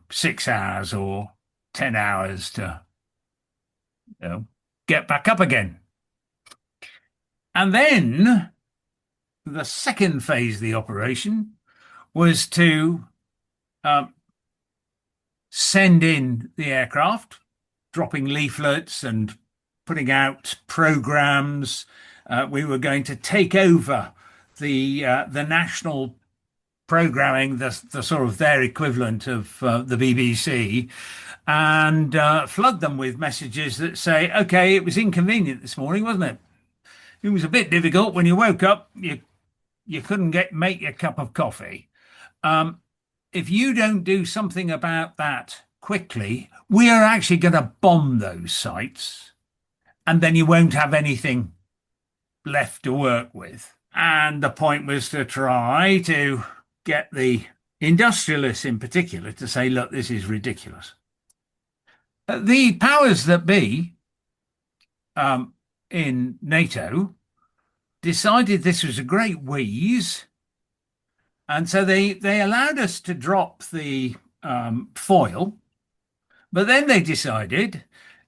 6 hours or 10 hours to get back up again. And then the second phase of the operation was to send in the aircraft, dropping leaflets and putting out programs. We were going to take over the national programming, the sort of their equivalent of the BBC, and flood them with messages that say, okay, it was inconvenient this morning, wasn't it? It was a bit difficult when you woke up, you couldn't make your cup of coffee. If you don't do something about that quickly, we are actually going to bomb those sites, and then you won't have anything left to work with. And the point was to try to get the industrialists in particular to say, look, this is ridiculous. The powers that be in NATO decided this was a great wheeze, and so they allowed us to drop the foil, but then they decided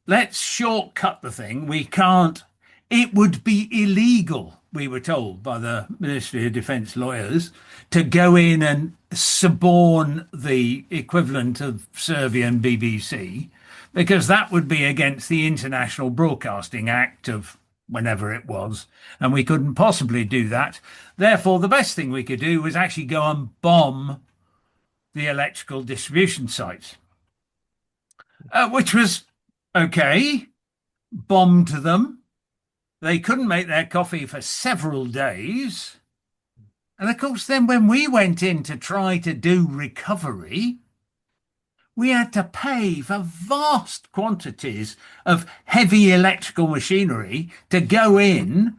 let's shortcut the thing. We can't, it would be illegal, we were told by the Ministry of Defence lawyers, to go in and suborn the equivalent of Serbian BBC, because that would be against the International Broadcasting Act of whenever it was, and we couldn't possibly do that. Therefore, the best thing we could do was actually go and bomb the electrical distribution sites, which was okay. Bombed them. They couldn't make their coffee for several days. And of course, then when we went in to try to do recovery, we had to pay for vast quantities of heavy electrical machinery to go in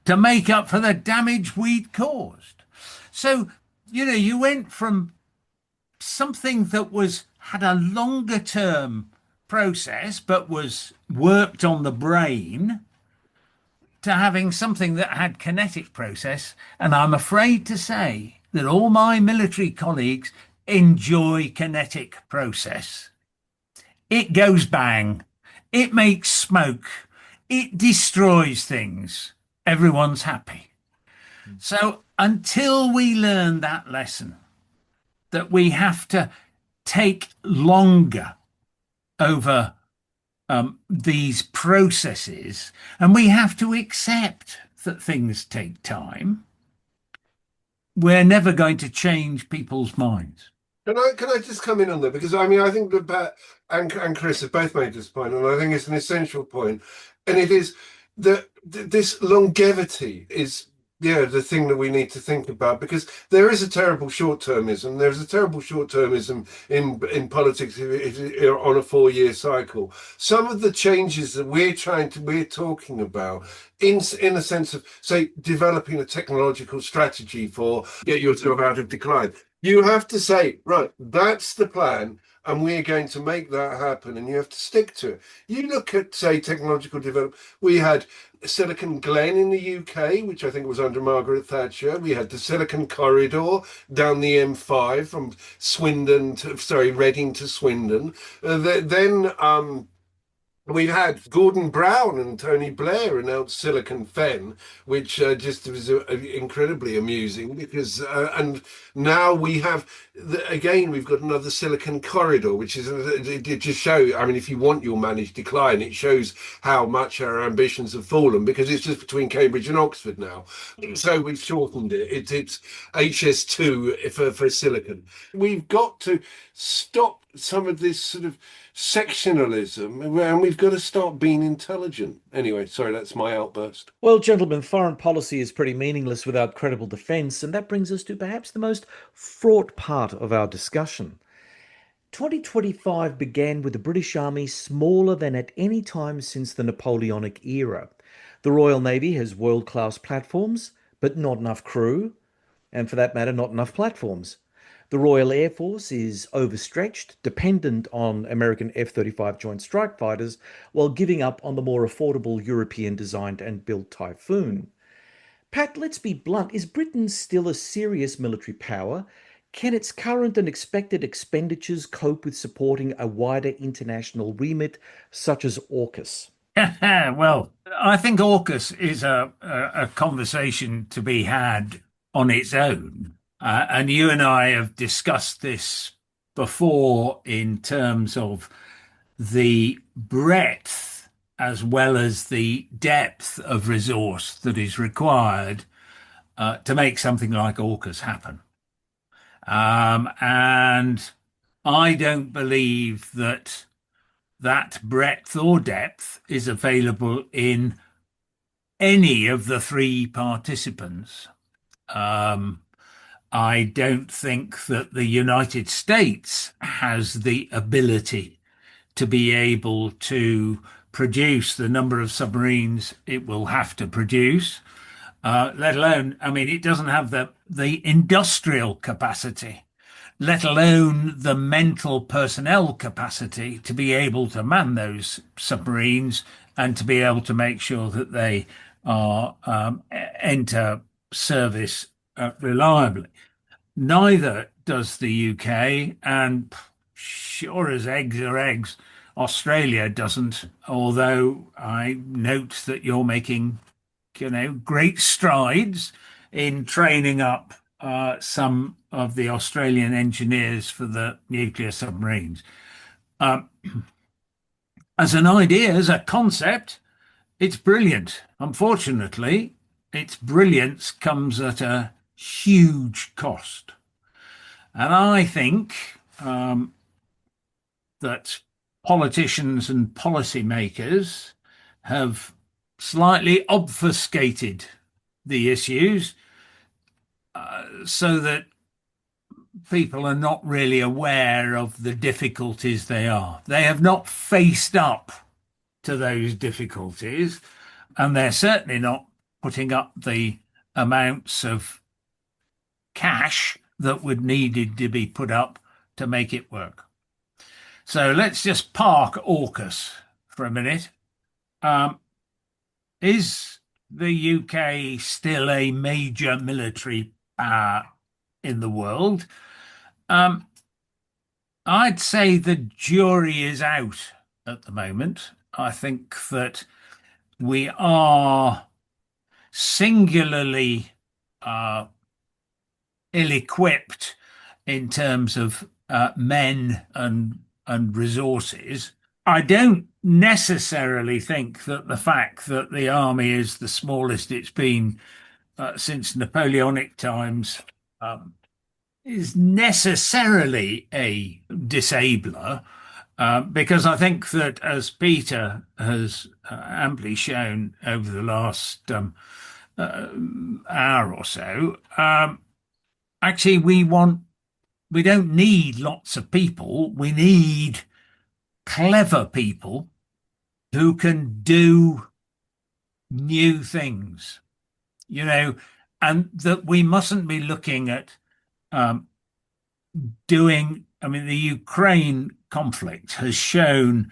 to make up for the damage we'd caused. So, you went from something that had a longer term process but was worked on the brain to having something that had kinetic process. And I'm afraid to say that all my military colleagues enjoy kinetic process. It goes bang, it makes smoke, it destroys things. Everyone's happy. So until we learn that lesson, that we have to take longer over these processes, and we have to accept that things take time, we're never going to change people's minds. Can I just come in on that? Because I think that Pat and Chris have both made this point, and I think it's an essential point. And it is that this longevity is the thing that we need to think about, because there is a terrible short-termism. There's a terrible short-termism in politics on a 4-year cycle. Some of the changes that we're talking about in a sense of, say, developing a technological strategy for get yourself out of decline. You have to say, right, that's the plan, and we're going to make that happen, and you have to stick to it. You look at, say, technological development. We had Silicon Glen in the UK, which I think was under Margaret Thatcher. We had the Silicon Corridor down the M5 from Reading to Swindon. We've had Gordon Brown and Tony Blair announce Silicon Fen, which just was incredibly amusing because, and now we have, we've got another Silicon Corridor, which is, it just shows, if you want your managed decline, it shows how much our ambitions have fallen, because it's just between Cambridge and Oxford now. So we've shortened it. It's HS2 for Silicon. We've got to stop some of this sort of sectionalism, and we've got to start being intelligent. Anyway, sorry, that's my outburst. Well, gentlemen, foreign policy is pretty meaningless without credible defence, and that brings us to perhaps the most fraught part of our discussion. 2025 began with the British Army smaller than at any time since the Napoleonic era. The Royal Navy has world-class platforms, but not enough crew, and for that matter, not enough platforms. The Royal Air Force is overstretched, dependent on American F-35 Joint Strike Fighters, while giving up on the more affordable European-designed and built Typhoon. Pat, let's be blunt. Is Britain still a serious military power? Can its current and expected expenditures cope with supporting a wider international remit, such as AUKUS? Well, I think AUKUS is a conversation to be had on its own. And you and I have discussed this before in terms of the breadth as well as the depth of resource that is required to make something like AUKUS happen. And I don't believe that breadth or depth is available in any of the three participants. I don't think that the United States has the ability to be able to produce the number of submarines it will have to produce, let alone, it doesn't have the industrial capacity, let alone the mental personnel capacity to be able to man those submarines and to be able to make sure that they are enter service reliably. Neither does the UK, and sure as eggs are eggs, Australia doesn't, although I note that you're making, great strides in training up some of the Australian engineers for the nuclear submarines. As an idea, as a concept, it's brilliant. Unfortunately, its brilliance comes at a huge cost. And I think that politicians and policymakers have slightly obfuscated the issues so that people are not really aware of the difficulties they are. They have not faced up to those difficulties, and they're certainly not putting up the amounts of cash that would needed to be put up to make it work. So let's just park AUKUS for a minute. Is the UK still a major military power in the world? I'd say the jury is out at the moment. I think that we are singularly ill-equipped in terms of men and resources. I don't necessarily think that the fact that the army is the smallest it's been since Napoleonic times is necessarily a disabler, because I think that, as Peter has amply shown over the last hour or so, actually we don't need lots of people. We need clever people who can do new things, and that we mustn't be looking at the Ukraine conflict has shown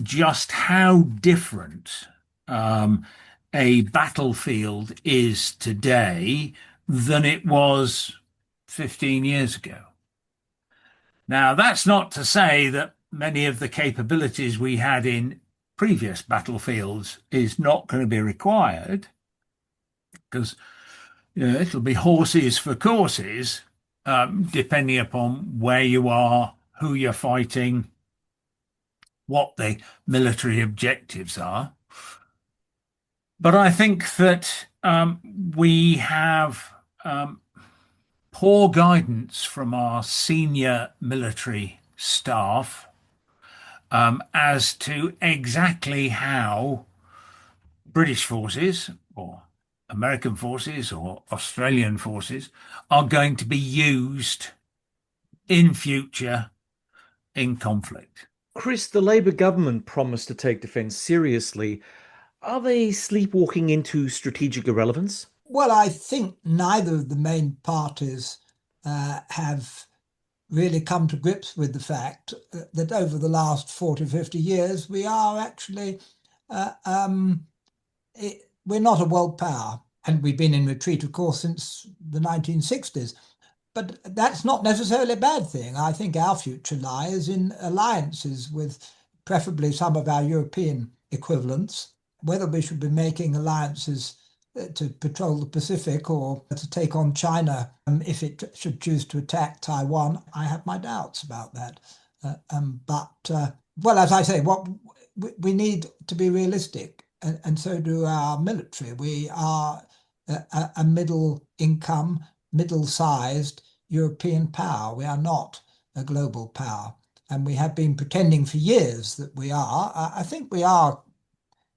just how different a battlefield is today than it was 15 years ago. Now, that's not to say that many of the capabilities we had in previous battlefields is not going to be required, because it'll be horses for courses, depending upon where you are, who you're fighting, what the military objectives are. But I think that we have poor guidance from our senior military staff as to exactly how British forces or American forces or Australian forces are going to be used in future in conflict. Chris, the Labour government promised to take defence seriously. Are they sleepwalking into strategic irrelevance? Well, I think neither of the main parties have really come to grips with the fact that over the last 40, 50 years, we are actually, we're not a world power. And we've been in retreat, of course, since the 1960s. But that's not necessarily a bad thing. I think our future lies in alliances with preferably some of our European equivalents. Whether we should be making alliances to patrol the Pacific or to take on China if it should choose to attack Taiwan, I have my doubts about that. Well, as I say, what we need to be realistic, and so do our military. We are a middle-income, middle-sized European power. We are not a global power, and we have been pretending for years that we are. I think we are.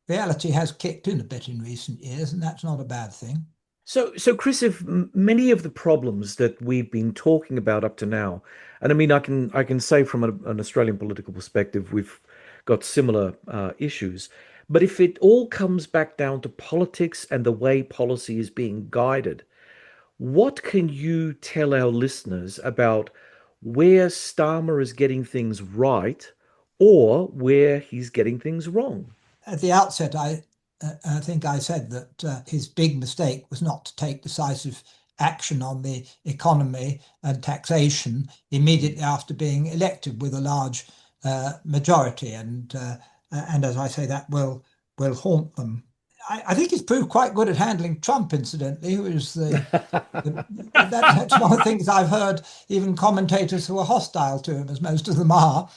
Reality has kicked in a bit in recent years, and that's not a bad thing. So Chris, if many of the problems that we've been talking about up to now, and I mean, I can say from an Australian political perspective, we've got similar issues. But if it all comes back down to politics and the way policy is being guided, what can you tell our listeners about where Starmer is getting things right or where he's getting things wrong? At the outset, I think I said that his big mistake was not to take decisive action on the economy and taxation immediately after being elected with a large majority, and as I say, that will haunt them. I think he's proved quite good at handling Trump, incidentally, who is that's one of the things I've heard even commentators who are hostile to him, as most of them are,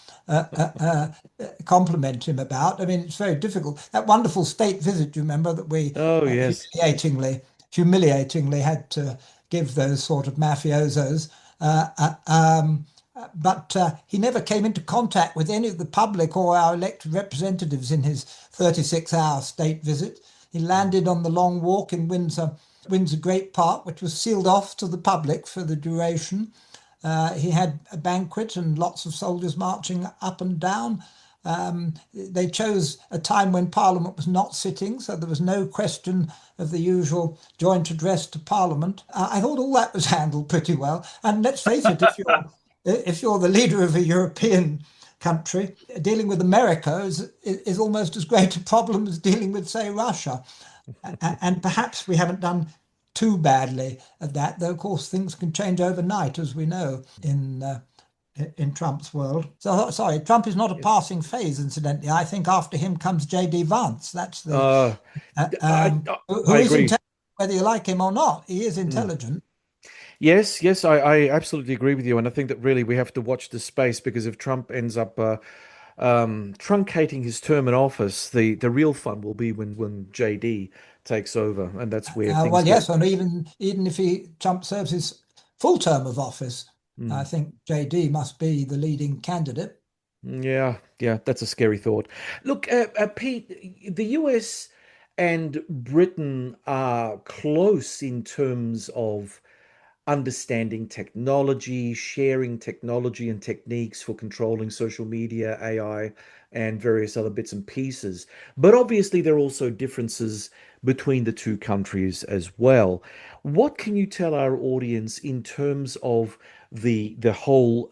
compliment him about. I mean, it's very difficult. That wonderful state visit, you remember, that we Oh, yes. humiliatingly had to give those sort of mafiosos. But he never came into contact with any of the public or our elected representatives in his 36-hour state visit. He landed on the Long Walk in Windsor Great Park, which was sealed off to the public for the duration. He had a banquet and lots of soldiers marching up and down. They chose a time when Parliament was not sitting, so there was no question of the usual joint address to Parliament. I thought all that was handled pretty well. And let's face it, if you're the leader of a European country, dealing with America is almost as great a problem as dealing with, say, Russia. And perhaps we haven't done too badly at that, though of course things can change overnight, as we know in Trump's world. So sorry, Trump is not a passing phase, incidentally. I think after him comes J.D. Vance. That's the who I is agree. intelligent, whether you like him or not. He is intelligent. Yes, I absolutely agree with you. And I think that really we have to watch this space, because if Trump ends up truncating his term in office, the real fun will be when JD takes over. And that's where things Well, get. yes, and even if Trump serves his full term of office, I Mm. think JD must be the leading candidate. Yeah, that's a scary thought. Look, Pete, the US and Britain are close in terms of understanding technology, sharing technology and techniques for controlling social media, AI, and various other bits and pieces. But obviously, there are also differences between the two countries as well. What can you tell our audience in terms of the whole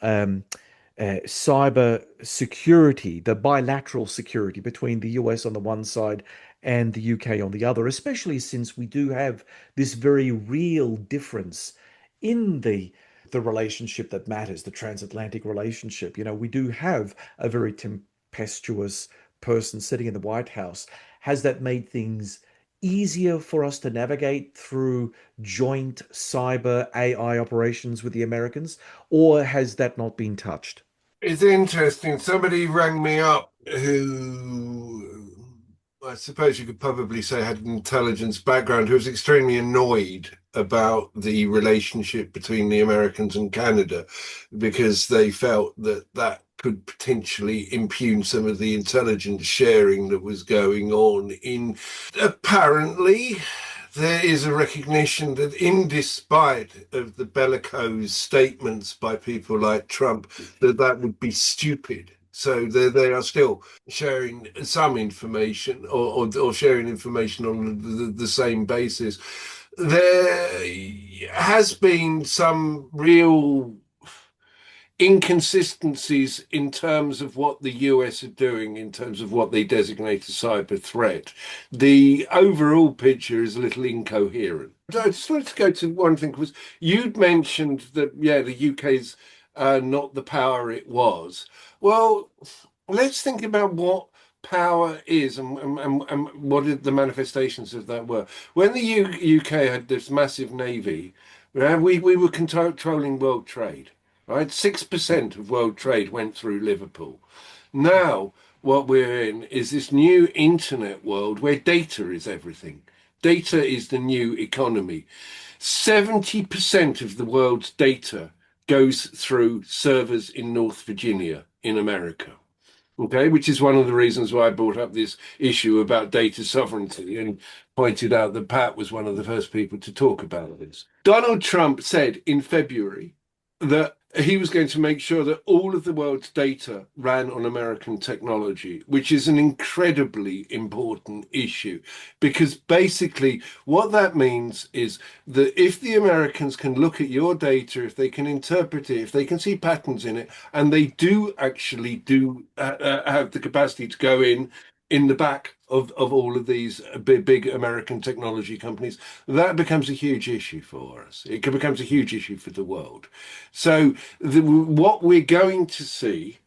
cyber security, the bilateral security between the US on the one side and the UK on the other, especially since we do have this very real difference in the relationship that matters, the transatlantic relationship. You know, we do have a very tempestuous person sitting in the White House. Has that made things easier for us to navigate through joint cyber AI operations with the Americans, or has that not been touched? It's interesting. Somebody rang me up who I suppose you could probably say had an intelligence background, who was extremely annoyed about the relationship between the Americans and Canada because they felt that that could potentially impugn some of the intelligence sharing that was going on in apparently there is a recognition that in despite of the bellicose statements by people like Trump, that would be stupid. So they are still sharing some information or sharing information on the same basis. There has been some real inconsistencies in terms of what the US are doing in terms of what they designate a cyber threat. The overall picture is a little incoherent. I just wanted to go to one thing, was you'd mentioned that, yeah, the UK's not the power it was. Well, let's think about what power is and what the manifestations of that were. When the UK had this massive navy, we were controlling world trade. Right, 6% of world trade went through Liverpool. Now, what we're in is this new internet world where data is everything. Data is the new economy. 70% of the world's data goes through servers in North Virginia in America. Okay, which is one of the reasons why I brought up this issue about data sovereignty and pointed out that Pat was one of the first people to talk about this. Donald Trump said in February that he was going to make sure that all of the world's data ran on American technology, which is an incredibly important issue, because basically what that means is that if the Americans can look at your data, if they can interpret it, if they can see patterns in it, and they do actually have the capacity to go in the back of all of these big American technology companies, that becomes a huge issue for us. It becomes a huge issue for the world. So what we're going to see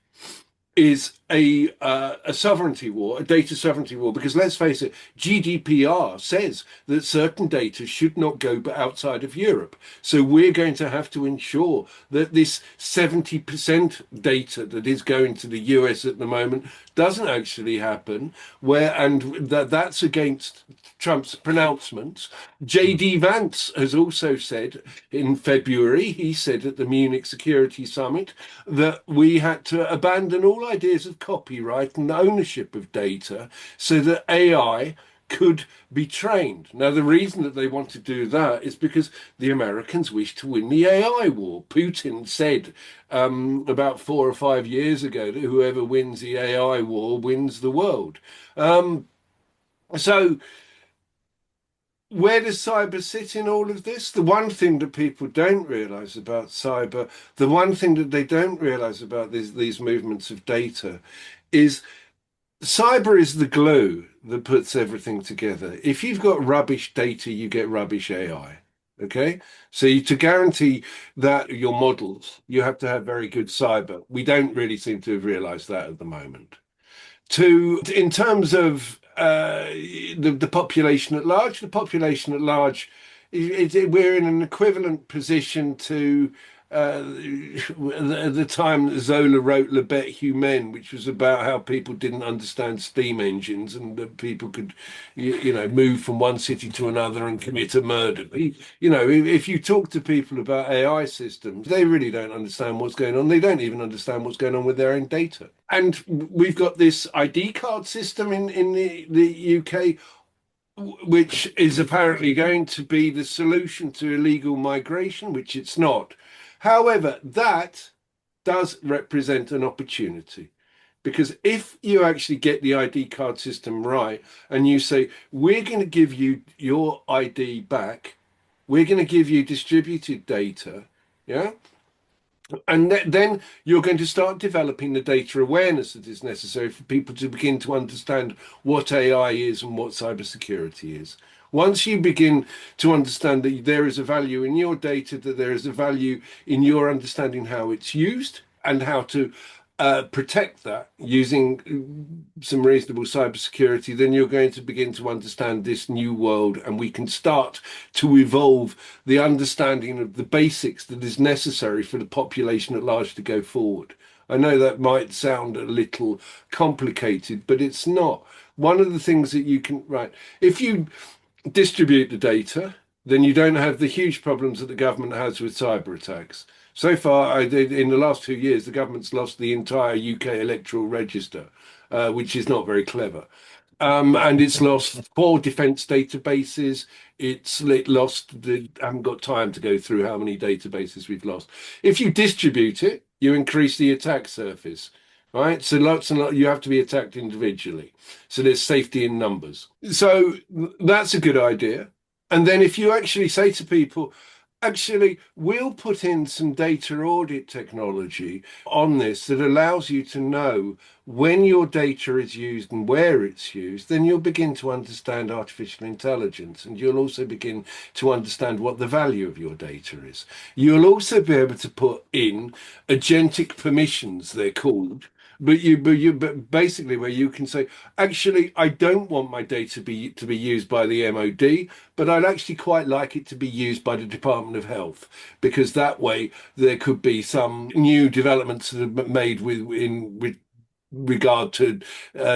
is a sovereignty war, a data sovereignty war, because let's face it, GDPR says that certain data should not go outside of Europe. So we're going to have to ensure that this 70% data that is going to the US at the moment doesn't actually happen, and that's against Trump's pronouncements. JD Vance has also said in February, he said at the Munich Security Summit, that we had to abandon all ideas of copyright and ownership of data so that AI could be trained. Now, the reason that they want to do that is because the Americans wish to win the AI war. Putin said about 4 or 5 years ago that whoever wins the AI war wins the world. So where does cyber sit in all of this? The one thing that people don't realize about cyber, the one thing that they don't realize about these movements of data is cyber is the glue that puts everything together. If you've got rubbish data, you get rubbish AI. Okay? So to guarantee that your models, you have to have very good cyber. We don't really seem to have realized that at the moment. In terms of the population at large, we're in an equivalent position to the time that Zola wrote Le Bête Humaine, which was about how people didn't understand steam engines and that people could, move from one city to another and commit a murder. If you talk to people about AI systems, they really don't understand what's going on. They don't even understand what's going on with their own data. And we've got this ID card system in the UK, which is apparently going to be the solution to illegal migration, which it's not. However, that does represent an opportunity, because if you actually get the ID card system right and you say, we're going to give you your ID back, we're going to give you distributed data, yeah? And then you're going to start developing the data awareness that is necessary for people to begin to understand what AI is and what cybersecurity is. Once you begin to understand that there is a value in your data, that there is a value in your understanding how it's used and how to protect that using some reasonable cybersecurity, then you're going to begin to understand this new world, and we can start to evolve the understanding of the basics that is necessary for the population at large to go forward. I know that might sound a little complicated, but it's not. One of the things that you can, right, if you distribute the data, then you don't have the huge problems that the government has with cyber attacks. So far, in the last 2 years, the government's lost the entire UK electoral register, which is not very clever. And it's lost 4 defence databases. It's lost, I haven't got time to go through how many databases we've lost. If you distribute it, you increase the attack surface, right? So lots and lots, you have to be attacked individually. So there's safety in numbers. So that's a good idea. And then if you actually say to people, actually, we'll put in some data audit technology on this that allows you to know when your data is used and where it's used, then you'll begin to understand artificial intelligence, and you'll also begin to understand what the value of your data is. You'll also be able to put in agentic permissions, they're called, but basically where you can say, actually, I don't want my data to be used by the MOD, but I'd actually quite like it to be used by the Department of Health, because that way there could be some new developments that are made with regard to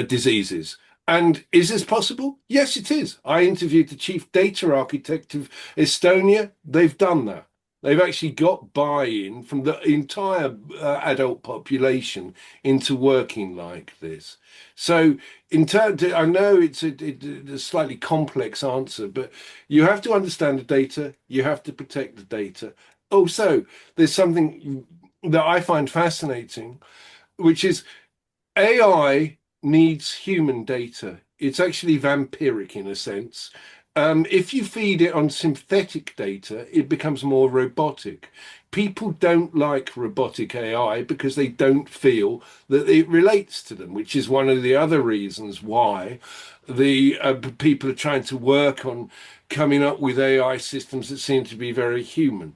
diseases. And is this possible? Yes, it is. I interviewed the chief data architect of Estonia. They've done that. They've actually got buy-in from the entire adult population into working like this. So, I know it's a slightly complex answer, but you have to understand the data. You have to protect the data. Also, there's something that I find fascinating, which is AI needs human data. It's actually vampiric in a sense. If you feed it on synthetic data, it becomes more robotic. People don't like robotic AI because they don't feel that it relates to them, which is one of the other reasons why the people are trying to work on coming up with AI systems that seem to be very human.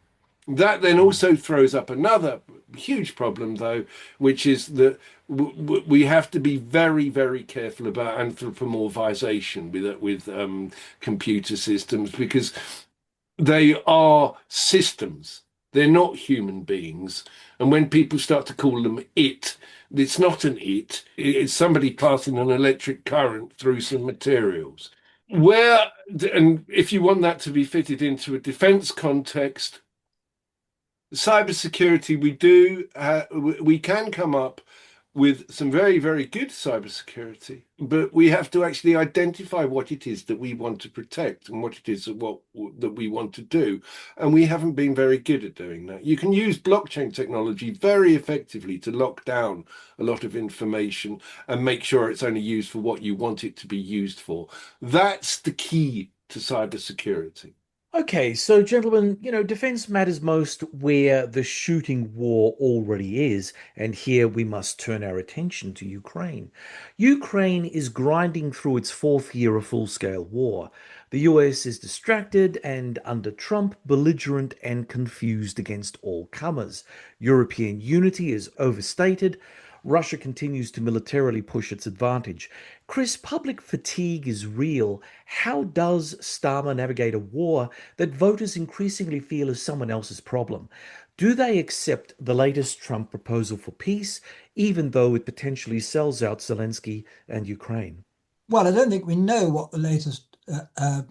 That then also throws up another huge problem, though, which is that we have to be very, very careful about anthropomorphization with computer systems, because they are systems. They're not human beings. And when people start to call them it's not an it. It's somebody passing an electric current through some materials. And if you want that to be fitted into a defense context, cybersecurity, we can come up with some very, very good cybersecurity, but we have to actually identify what it is that we want to protect and what it is that we want to do. And we haven't been very good at doing that. You can use blockchain technology very effectively to lock down a lot of information and make sure it's only used for what you want it to be used for. That's the key to cybersecurity. Okay, so gentlemen, defense matters most where the shooting war already is, and here we must turn our attention to Ukraine. Ukraine is grinding through its fourth year of full-scale war. The US is distracted and, under Trump, belligerent and confused against all comers. European unity is overstated. Russia continues to militarily push its advantage. Chris, public fatigue is real. How does Starmer navigate a war that voters increasingly feel is someone else's problem? Do they accept the latest Trump proposal for peace, even though it potentially sells out Zelensky and Ukraine? Well, I don't think we know what the latest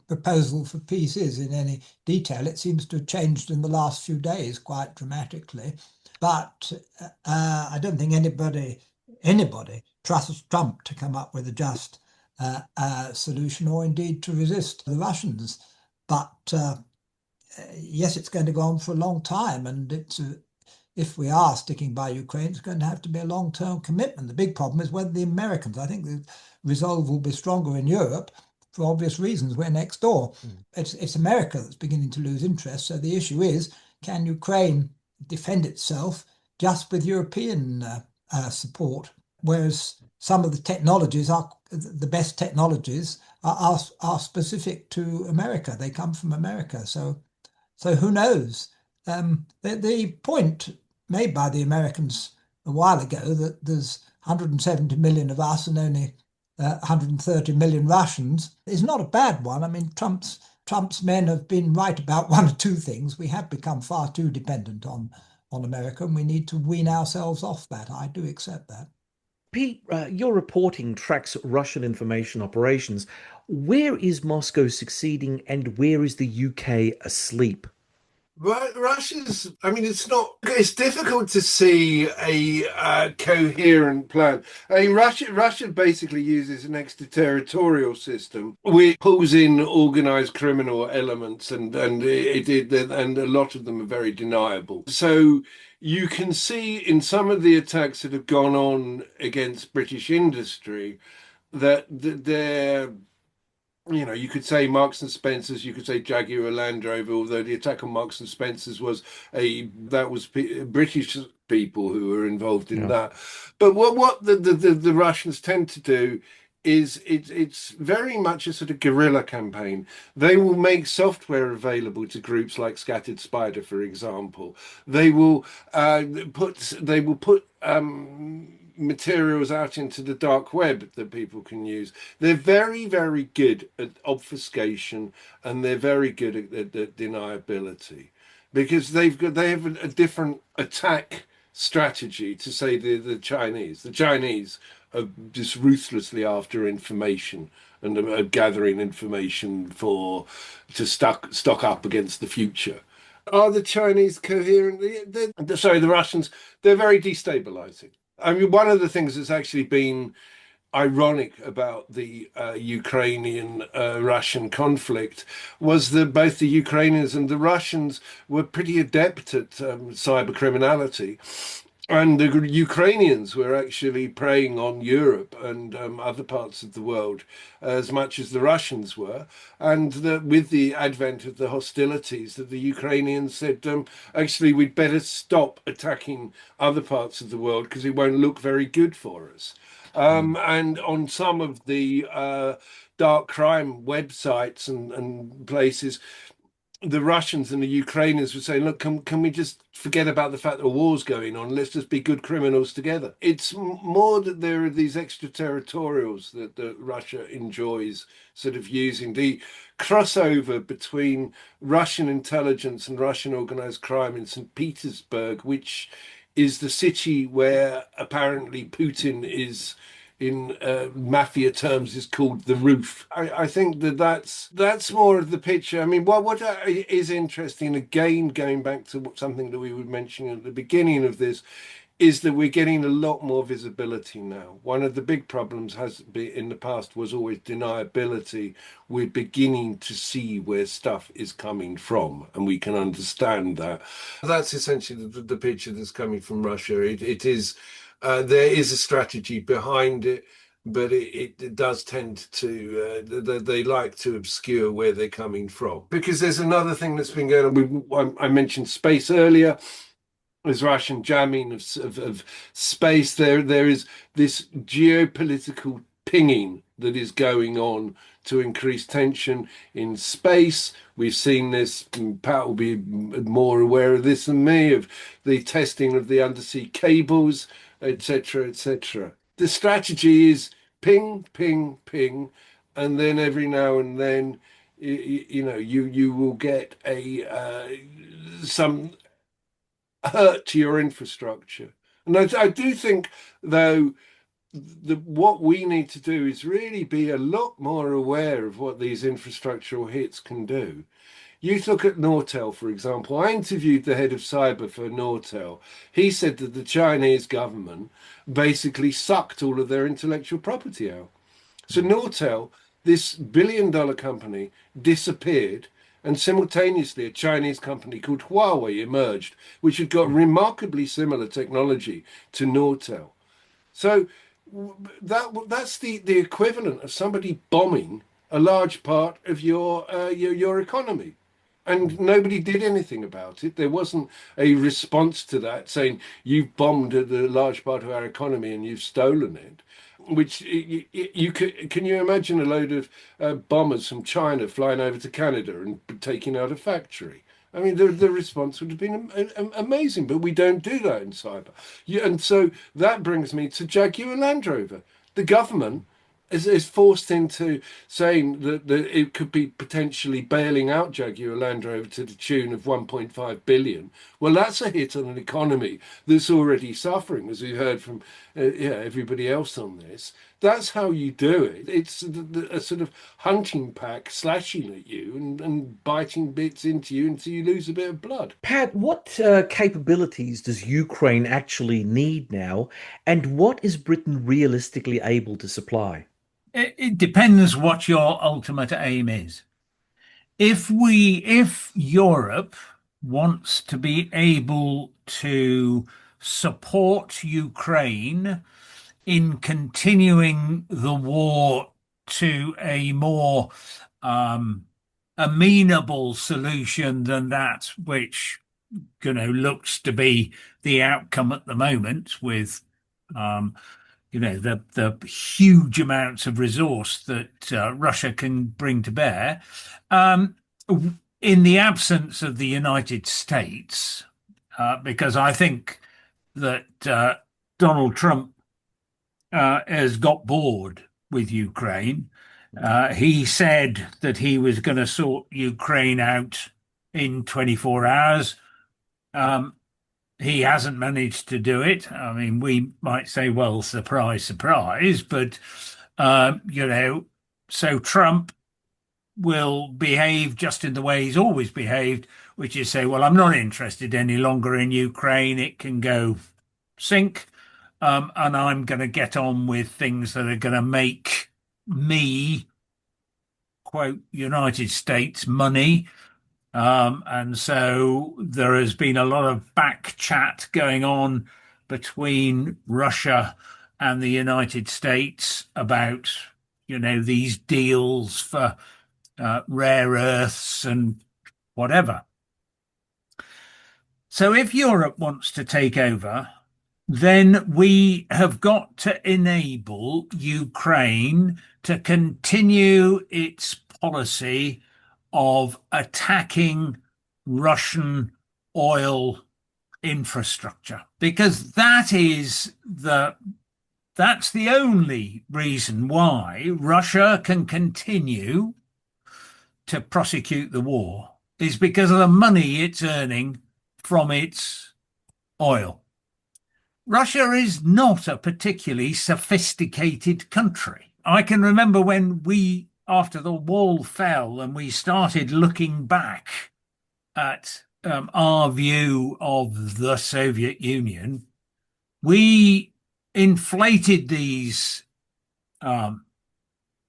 proposal for peace is in any detail. It seems to have changed in the last few days quite dramatically. But I don't think anybody trusts Trump to come up with a just solution, or indeed to resist the Russians. But yes, it's going to go on for a long time, and if we are sticking by Ukraine, it's going to have to be a long-term commitment. The big problem is whether the Americans, I think the resolve will be stronger in Europe for obvious reasons. We're next door. It's America that's beginning to lose interest. So the issue is, can Ukraine defend itself just with European support? Whereas some of the technologies the best technologies are specific to America. They come from America. So who knows? The point made by the Americans a while ago that there's 170 million of us and only 130 million Russians is not a bad one. I mean, Trump's men have been right about one or two things. We have become far too dependent on America, and we need to wean ourselves off that. I do accept that. Pete, your reporting tracks Russian information operations. Where is Moscow succeeding and where is the UK asleep? Russia's, I mean, it's difficult to see a coherent plan. I mean, Russia basically uses an extraterritorial system which pulls in organized criminal elements, and a lot of them are very deniable. So you can see in some of the attacks that have gone on against British industry that they're, you could say Marks and Spencers, you could say Jaguar Land Rover, although the attack on Marks and Spencers was British people who were involved in that. But what the Russians tend to do is it's very much a sort of guerrilla campaign. They will make software available to groups like Scattered Spider, for example. They will put materials out into the dark web that people can use. They're very, very good at obfuscation, and they're very good at deniability, because they have a different attack strategy to, say, the Chinese. The Chinese are just ruthlessly after information and are gathering information to stock up against the future. Are the Chinese coherent? The Russians, they're very destabilizing. I mean, one of the things that's actually been ironic about the Ukrainian-Russian conflict was that both the Ukrainians and the Russians were pretty adept at cyber criminality. And the Ukrainians were actually preying on Europe and other parts of the world as much as the Russians were. And with the advent of the hostilities, that the Ukrainians said, actually, we'd better stop attacking other parts of the world because it won't look very good for us. And on some of the dark crime websites and places, the Russians and the Ukrainians were saying, look, can we just forget about the fact that a war's going on? Let's just be good criminals together. It's more that there are these extraterritorials that Russia enjoys sort of using. The crossover between Russian intelligence and Russian organized crime in St. Petersburg, which is the city where apparently Putin is, in mafia terms, is called the roof. I think that's more of the picture. I mean, what is interesting, again, going back to something that we were mentioning at the beginning of this, is that we're getting a lot more visibility now. One of the big problems has been in the past was always deniability. We're beginning to see where stuff is coming from, and we can understand that. That's essentially the picture that's coming from Russia. It is there is a strategy behind it, but it does tend to they like to obscure where they're coming from. Because there's another thing that's been going on. I mentioned space earlier. There's Russian jamming of space. There is this geopolitical pinging that is going on to increase tension in space. We've seen this, Pat will be more aware of this than me, of the testing of the undersea cables, etc., etc. The strategy is ping, ping, ping, and then every now and then, you will get some hurt to your infrastructure. And I do think, though, what we need to do is really be a lot more aware of what these infrastructural hits can do. You look at Nortel, for example. I interviewed the head of cyber for Nortel. He said that the Chinese government basically sucked all of their intellectual property out. So Nortel, this billion-dollar company, disappeared, and simultaneously a Chinese company called Huawei emerged, which had got remarkably similar technology to Nortel. So that's the equivalent of somebody bombing a large part of your economy. And nobody did anything about it. There wasn't a response to that saying, you've bombed a large part of our economy and you've stolen it. Which can you imagine a load of bombers from China flying over to Canada and taking out a factory? I mean, the response would have been amazing, but we don't do that in cyber. And so that brings me to Jaguar Land Rover. The government is forced into saying that it could be potentially bailing out Jaguar Land Rover to the tune of 1.5 billion. Well, that's a hit on an economy that's already suffering, as we heard from everybody else on this. That's how you do it. It's a sort of hunting pack slashing at you and biting bits into you until you lose a bit of blood. Pat, what capabilities does Ukraine actually need now, and what is Britain realistically able to supply? It depends what your ultimate aim is. If Europe wants to be able to support Ukraine in continuing the war to a more amenable solution than that which looks to be the outcome at the moment, with the huge amounts of resource that Russia can bring to bear. In the absence of the United States, because I think that Donald Trump has got bored with Ukraine. He said that he was going to sort Ukraine out in 24 hours. He hasn't managed to do it. I mean, we might say, well, surprise, surprise, but, so Trump will behave just in the way he's always behaved, which is say, well, I'm not interested any longer in Ukraine. It can go sink. And I'm going to get on with things that are going to make me, quote, United States money. And so there has been a lot of back chat going on between Russia and the United States about, these deals for rare earths and whatever. So if Europe wants to take over, then we have got to enable Ukraine to continue its policy of attacking Russian oil infrastructure, because that's the only reason why Russia can continue to prosecute the war, is because of the money it's earning from its oil. Russia is not a particularly sophisticated country. I can remember when after the wall fell and we started looking back at our view of the Soviet Union, we inflated these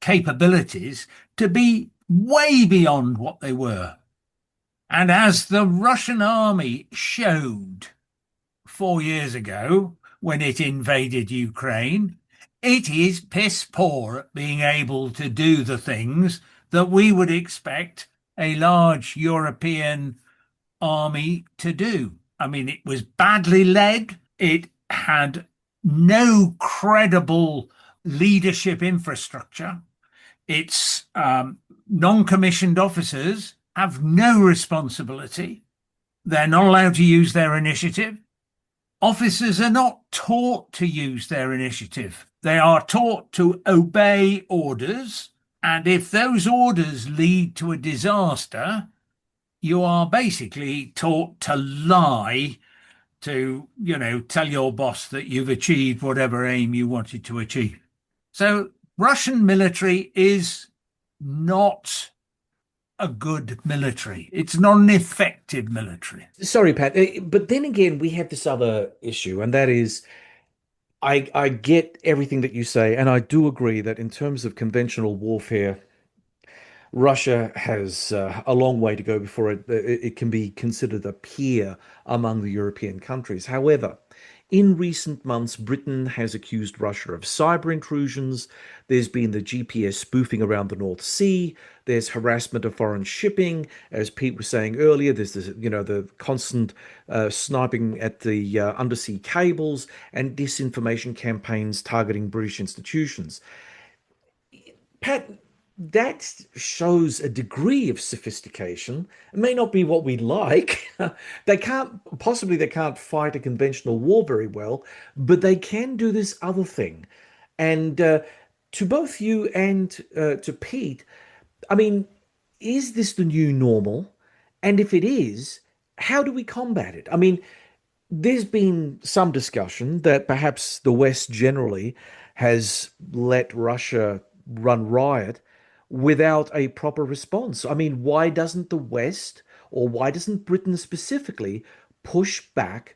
capabilities to be way beyond what they were. And as the Russian army showed 4 years ago when it invaded Ukraine, it is piss poor at being able to do the things that we would expect a large European army to do. I mean, it was badly led. It had no credible leadership infrastructure. Its non-commissioned officers have no responsibility. They're not allowed to use their initiative. Officers are not taught to use their initiative. They are taught to obey orders. And if those orders lead to a disaster, you are basically taught to lie, to, tell your boss that you've achieved whatever aim you wanted to achieve. So Russian military is not a good military. It's not an effective military. Sorry, Pat, but then again, we have this other issue, and that is, I get everything that you say, and I do agree that in terms of conventional warfare, Russia has a long way to go before it can be considered a peer among the European countries. However, in recent months, Britain has accused Russia of cyber intrusions. There's been the GPS spoofing around the North Sea. There's harassment of foreign shipping. As Pete was saying earlier, there's this, the constant sniping at the undersea cables and disinformation campaigns targeting British institutions. Pat, that shows a degree of sophistication. It may not be what we like. They can't fight a conventional war very well, but they can do this other thing. And to both you and to Pete, I mean, is this the new normal? And if it is, how do we combat it? I mean, there's been some discussion that perhaps the West generally has let Russia run riot without a proper response. I mean, why doesn't the West, or why doesn't Britain specifically, push back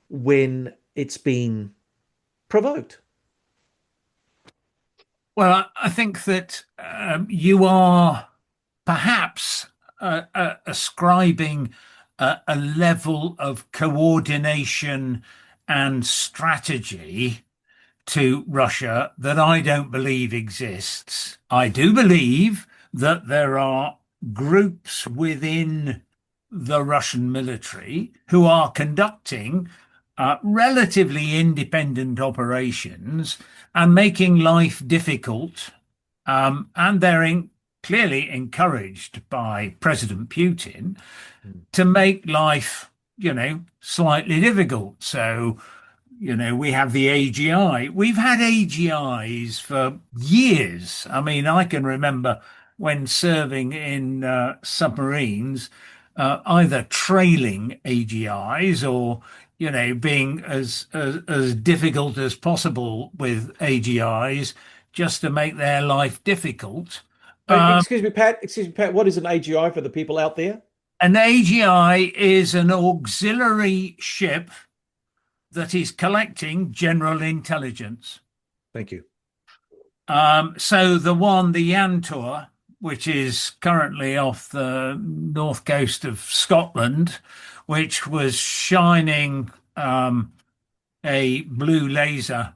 when it's been provoked? Well, I think that you are perhaps ascribing a level of coordination and strategy to Russia that I don't believe exists. I do believe that there are groups within the Russian military who are conducting relatively independent operations and making life difficult. And they're clearly encouraged by President Putin to make life, slightly difficult. So, we have the AGI. We've had AGIs for years. I mean, I can remember when serving in submarines, either trailing AGIs or, being as difficult as possible with AGIs just to make their life difficult. Excuse me, Pat. What is an AGI for the people out there? An AGI is an auxiliary ship that is collecting general intelligence. Thank you. So the Yantor, which is currently off the north coast of Scotland, which was shining a blue laser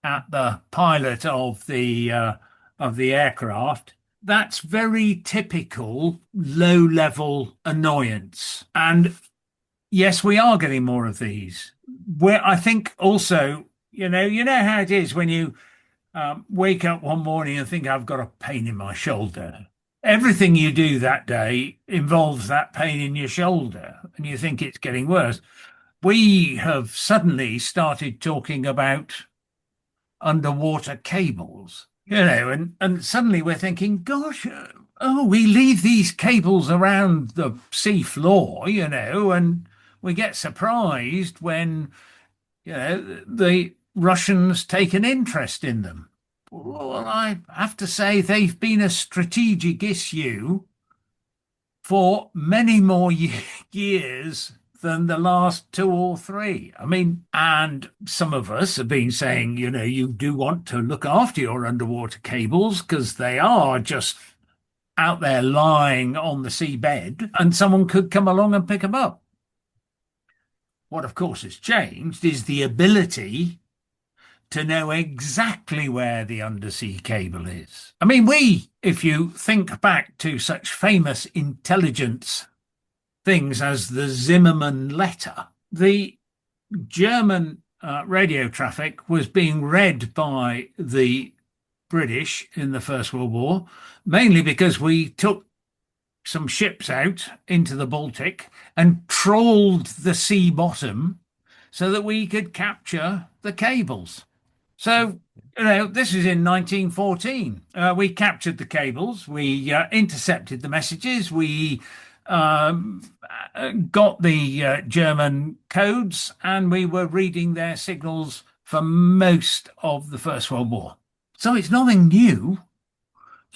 at the pilot of the aircraft, that's very typical low-level annoyance. And yes, we are getting more of these. Where I think also, you know how it is when you wake up one morning and think, I've got a pain in my shoulder. everything you do that day involves that pain in your shoulder, and you think it's getting worse. We have suddenly started talking about underwater cables, and suddenly we're thinking, gosh, oh, we leave these cables around the sea floor, and we get surprised when, the Russians take an interest in them. Well, I have to say they've been a strategic issue for many more years than the last two or three. I mean, and some of us have been saying, you do want to look after your underwater cables because they are just out there lying on the seabed and someone could come along and pick them up. What, of course, has changed is the ability to know exactly where the undersea cable is. I mean, if you think back to such famous intelligence things as the Zimmermann letter, the German radio traffic was being read by the British in the First World War, mainly because we took some ships out into the Baltic and trawled the sea bottom so that we could capture the cables. So, this is in 1914. We captured the cables, we intercepted the messages, we got the German codes, and we were reading their signals for most of the First World War. So it's nothing new,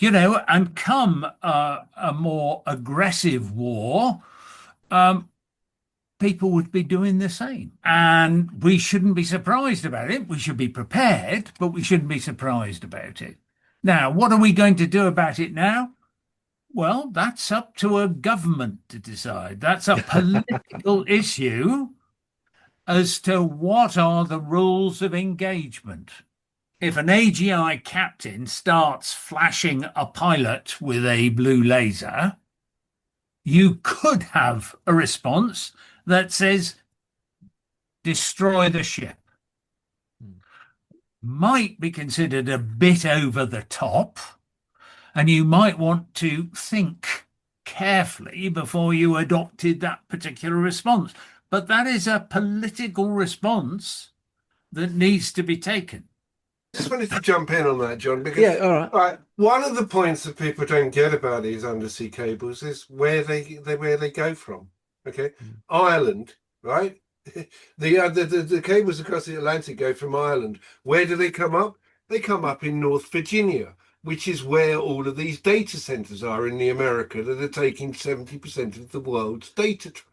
and come a more aggressive war, people would be doing the same. And we shouldn't be surprised about it. We should be prepared, but we shouldn't be surprised about it. Now, what are we going to do about it now? Well, that's up to a government to decide. That's a political issue as to what are the rules of engagement. If an AGI captain starts flashing a pilot with a blue laser, you could have a response that says, destroy the ship. Might be considered a bit over the top, and you might want to think carefully before you adopted that particular response. But that is a political response that needs to be taken. Just wanted to jump in on that, John, because all right. One of the points that people don't get about these undersea cables is where they go from. Okay, Ireland, right? The cables across the Atlantic go from Ireland. Where do they come up? They come up in North Virginia, which is where all of these data centers are in the America that are taking 70% of the world's data traffic.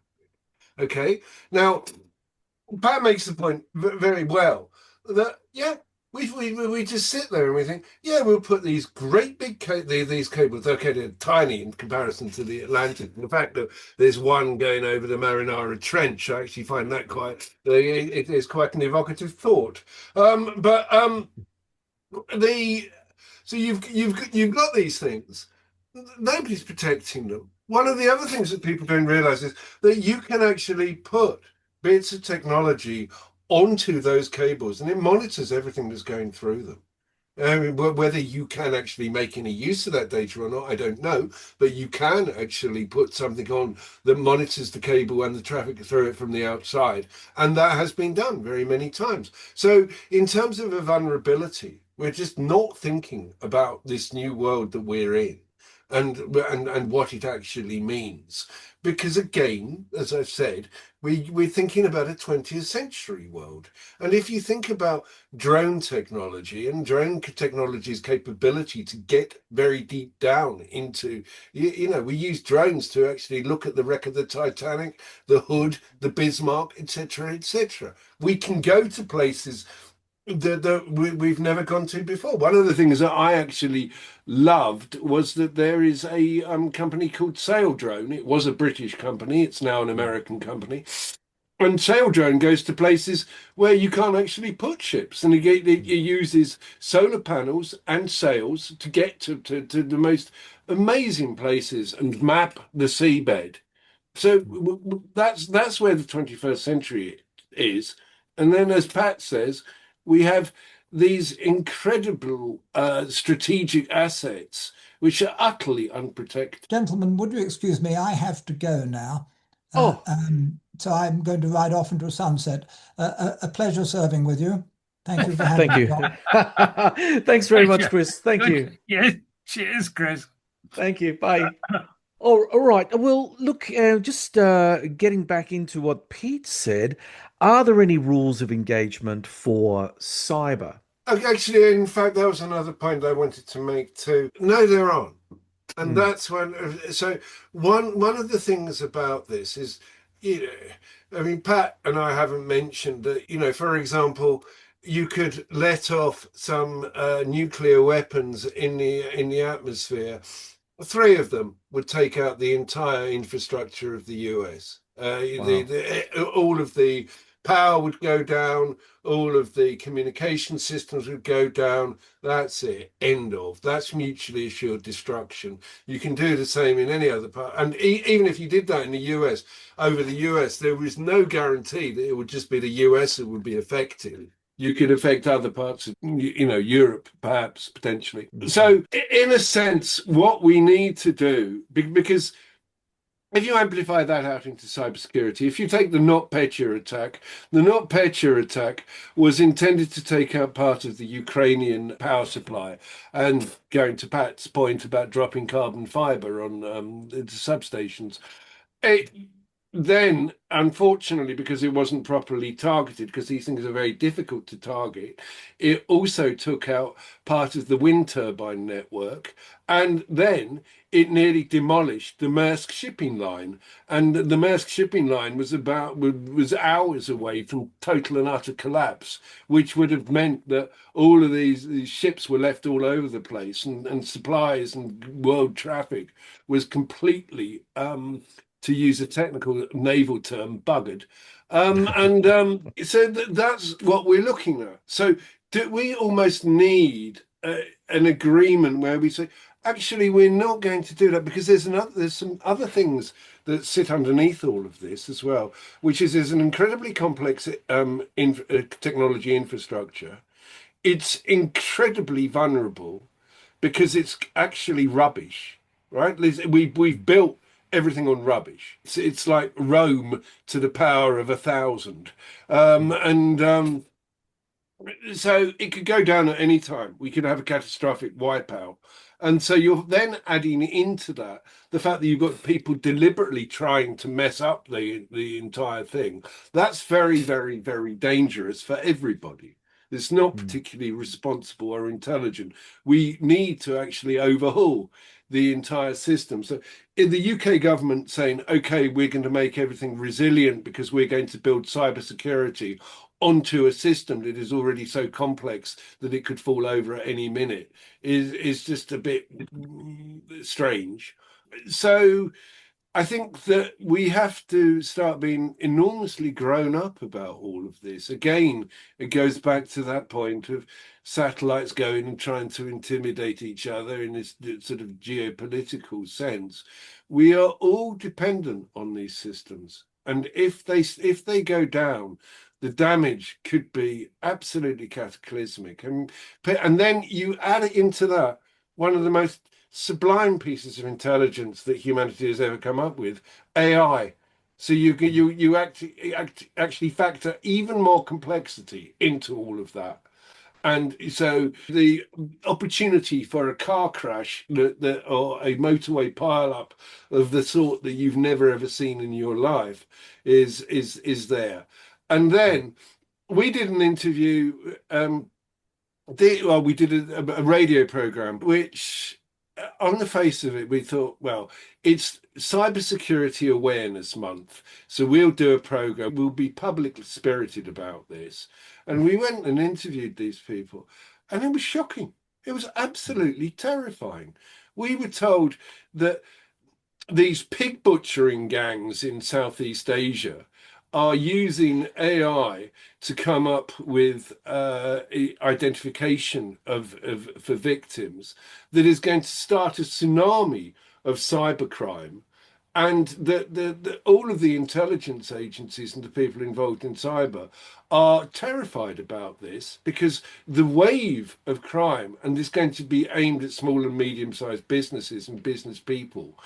Okay, now Pat makes the point very well that we just sit there and we think, we'll put these great big these cables. Okay, they're tiny in comparison to the Atlantic. And the fact that there's one going over the Marinara Trench, I actually find that it is quite an evocative thought. So you've got these things. Nobody's protecting them. One of the other things that people don't realize is that you can actually put bits of technology onto those cables and it monitors everything that's going through them. Whether you can actually make any use of that data or not, I don't know, but you can actually put something on that monitors the cable and the traffic through it from the outside, and that has been done very many times. So in terms of a vulnerability, we're just not thinking about this new world that we're in and what it actually means. Because again, as I've said, we're thinking about a 20th century world. And if you think about drone technology and drone technology's capability to get very deep down into, we use drones to actually look at the wreck of the Titanic, the Hood, the Bismarck, etc., etc. We can go to places that we've never gone to before. One of the things that I actually loved was that there is a company called Saildrone. It was a British company. It's now an American company. And Saildrone goes to places where you can't actually put ships. And it uses solar panels and sails to get to the most amazing places and map the seabed. So that's where the 21st century is. And then, as Pat says, we have these incredible strategic assets which are utterly unprotected. Gentlemen, would you excuse me? I have to go now. Oh, So I'm going to ride off into a sunset. A pleasure serving with you. Thank you for having thank me, you. John. Thanks very much, Pleasure. Chris. Thank Good. you. Yeah. Cheers, Chris. Thank you. Bye. Oh, all right. Well, look, just getting back into what Pete said, are there any rules of engagement for cyber? Actually, in fact, that was another point I wanted to make too. No, there aren't. And Mm, that's when, so one of the things about this is, you know, I mean, Pat and I haven't mentioned that, you know, for example, you could let off some nuclear weapons in the atmosphere. Three of them would take out the entire infrastructure of the US. wow. All of the power would go down, all of the communication systems would go down. That's it. End of. That's mutually assured destruction. You can do the same in any other part. And even if you did that in the US, over the US, there was no guarantee that it would just be the US that would be affected. You could affect other parts of, you know, Europe, perhaps, potentially. So, in a sense, what we need to do, because if you amplify that out into cybersecurity, if you take the NotPetya attack, the NotPetya attack was intended to take out part of the Ukrainian power supply. And going to Pat's point about dropping carbon fiber on the substations, it then, unfortunately, because it wasn't properly targeted, because these things are very difficult to target, it also took out part of the wind turbine network. And then it nearly demolished the Maersk shipping line. And the Maersk shipping line was hours away from total and utter collapse, which would have meant that all of these ships were left all over the place, and supplies and world traffic was completely to use a technical naval term, buggered. So that's what we're looking at. So do we almost need an agreement where we say, actually, we're not going to do that, because there's some other things that sit underneath all of this as well, which is there's an incredibly complex technology infrastructure. It's incredibly vulnerable because it's actually rubbish, right? We've built everything on rubbish. It's like Rome to the power of 1,000, and so it could go down at any time. We could have a catastrophic wipeout. And so you're then adding into that the fact that you've got people deliberately trying to mess up the entire thing. That's very, very, very dangerous for everybody. It's not particularly responsible or intelligent. We need to actually overhaul the entire system. So in the UK government saying, okay, we're going to make everything resilient because we're going to build cybersecurity onto a system that is already so complex that it could fall over at any minute is just a bit strange. So I think that we have to start being enormously grown up about all of this. Again, it goes back to that point of satellites going and trying to intimidate each other in this sort of geopolitical sense. We are all dependent on these systems. And if they go down, the damage could be absolutely cataclysmic. And then you add it into that, one of the most sublime pieces of intelligence that humanity has ever come up with, AI. So you actually factor even more complexity into all of that. And so the opportunity for a car crash or a motorway pileup of the sort that you've never ever seen in your life is there. And then we did an interview. We did a radio program, which on the face of it, we thought, well, it's Cybersecurity Awareness Month. So we'll do a program. We'll be public spirited about this. And we went and interviewed these people, and it was shocking. It was absolutely terrifying. We were told that these pig butchering gangs in Southeast Asia are using AI to come up with identification for victims that is going to start a tsunami of cybercrime. And all of the intelligence agencies and the people involved in cyber are terrified about this, because the wave of crime, and it's going to be aimed at small and medium-sized businesses and business people,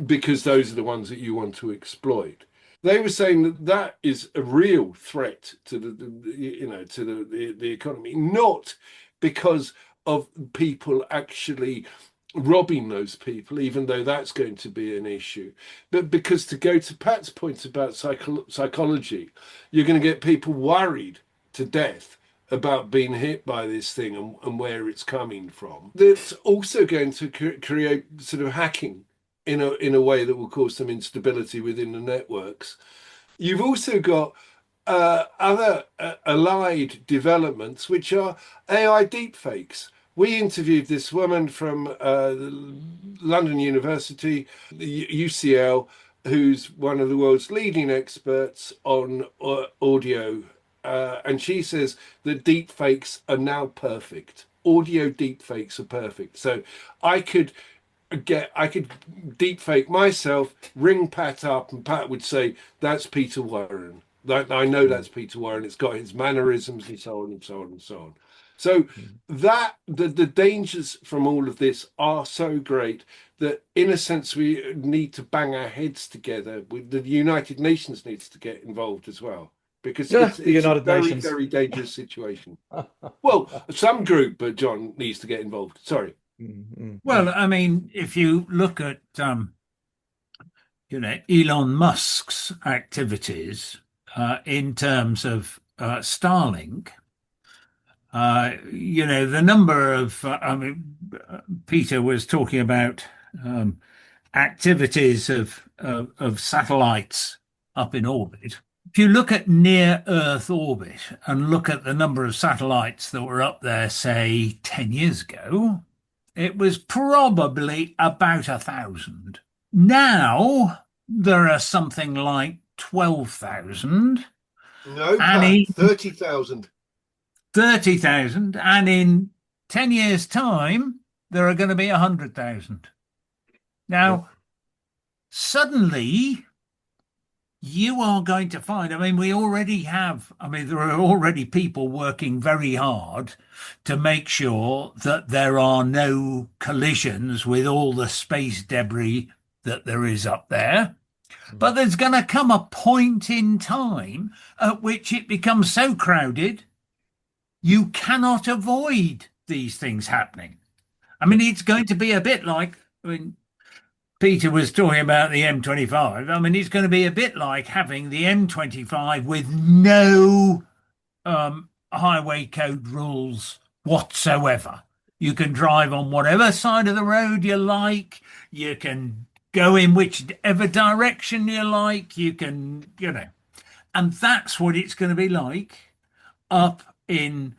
because those are the ones that you want to exploit. They were saying that that is a real threat to the economy, not because of people actually robbing those people, even though that's going to be an issue, but because, to go to Pat's point about psychology, you're going to get people worried to death about being hit by this thing and where it's coming from. That's also going to create sort of hacking in a way that will cause some instability within the networks. You've also got other allied developments, which are AI deepfakes. We interviewed this woman from London University, UCL, who's one of the world's leading experts on audio. And she says that deepfakes are now perfect. Audio deepfakes are perfect. So I could deepfake myself, ring Pat up, and Pat would say, "That's Peter Warren. I know that's Peter Warren. It's got his mannerisms and so on and so on and so on." So that the dangers from all of this are so great that, in a sense, we need to bang our heads together. The United Nations needs to get involved as well, because it's a very, very dangerous situation. Well, some group, but John needs to get involved. Sorry. Well, I mean, if you look at Elon Musk's activities in terms of Starlink, the number of Peter was talking about activities of satellites up in orbit. If you look at near Earth orbit and look at the number of satellites that were up there, say 10 years ago, it was probably about 1,000. Now there are something like 12,000. No, Pat, 30,000. 30,000. And in 10 years' time, there are going to be 100,000. Now, suddenly, you are going to find, we already have, there are already people working very hard to make sure that there are no collisions with all the space debris that there is up there. But there's going to come a point in time at which it becomes so crowded, you cannot avoid these things happening. It's going to be a bit like, Peter was talking about the M25. It's going to be a bit like having the M25 with no highway code rules whatsoever. You can drive on whatever side of the road you like. You can go in whichever direction you like. You can, and that's what it's going to be like up in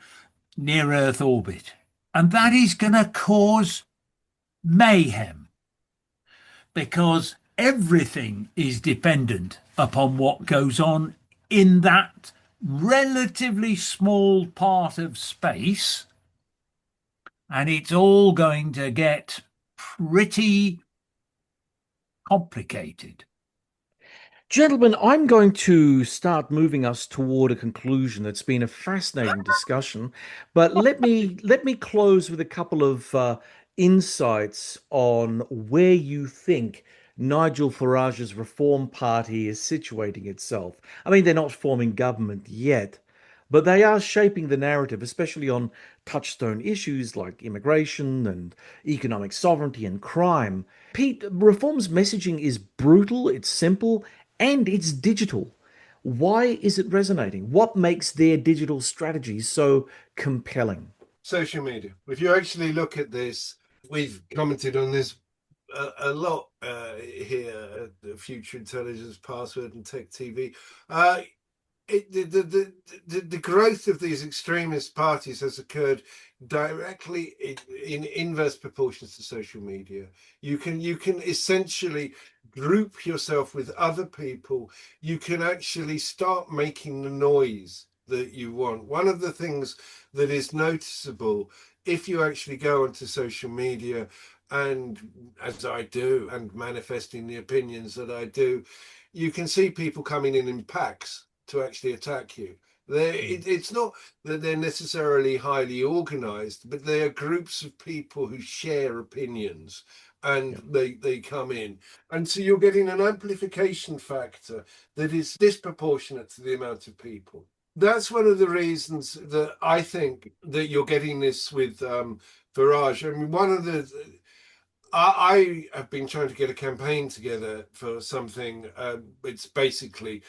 near Earth orbit. And that is going to cause mayhem, because everything is dependent upon what goes on in that relatively small part of space. And it's all going to get pretty complicated. Gentlemen, I'm going to start moving us toward a conclusion. It's been a fascinating discussion, but let me close with a couple of insights on where you think Nigel Farage's Reform Party is situating itself. They're not forming government yet, but they are shaping the narrative, especially on touchstone issues like immigration and economic sovereignty and crime. Pete, Reform's messaging is brutal, it's simple, and it's digital. Why is it resonating? What makes their digital strategy so compelling? Social media. If you actually look at this, we've commented on this a lot here at the Future Intelligence Password and Tech TV. The growth of these extremist parties has occurred directly in inverse proportions to social media. You can essentially group yourself with other people. You can actually start making the noise that you want. One of the things that is noticeable, if you actually go onto social media, and as I do, and manifesting the opinions that I do, you can see people coming in packs to actually attack you. It's not that they're necessarily highly organized, but they are groups of people who share opinions, and they come in. And so you're getting an amplification factor that is disproportionate to the amount of people. That's one of the reasons that I think that you're getting this with Farage. I mean, I have been trying to get a campaign together for something. It's basically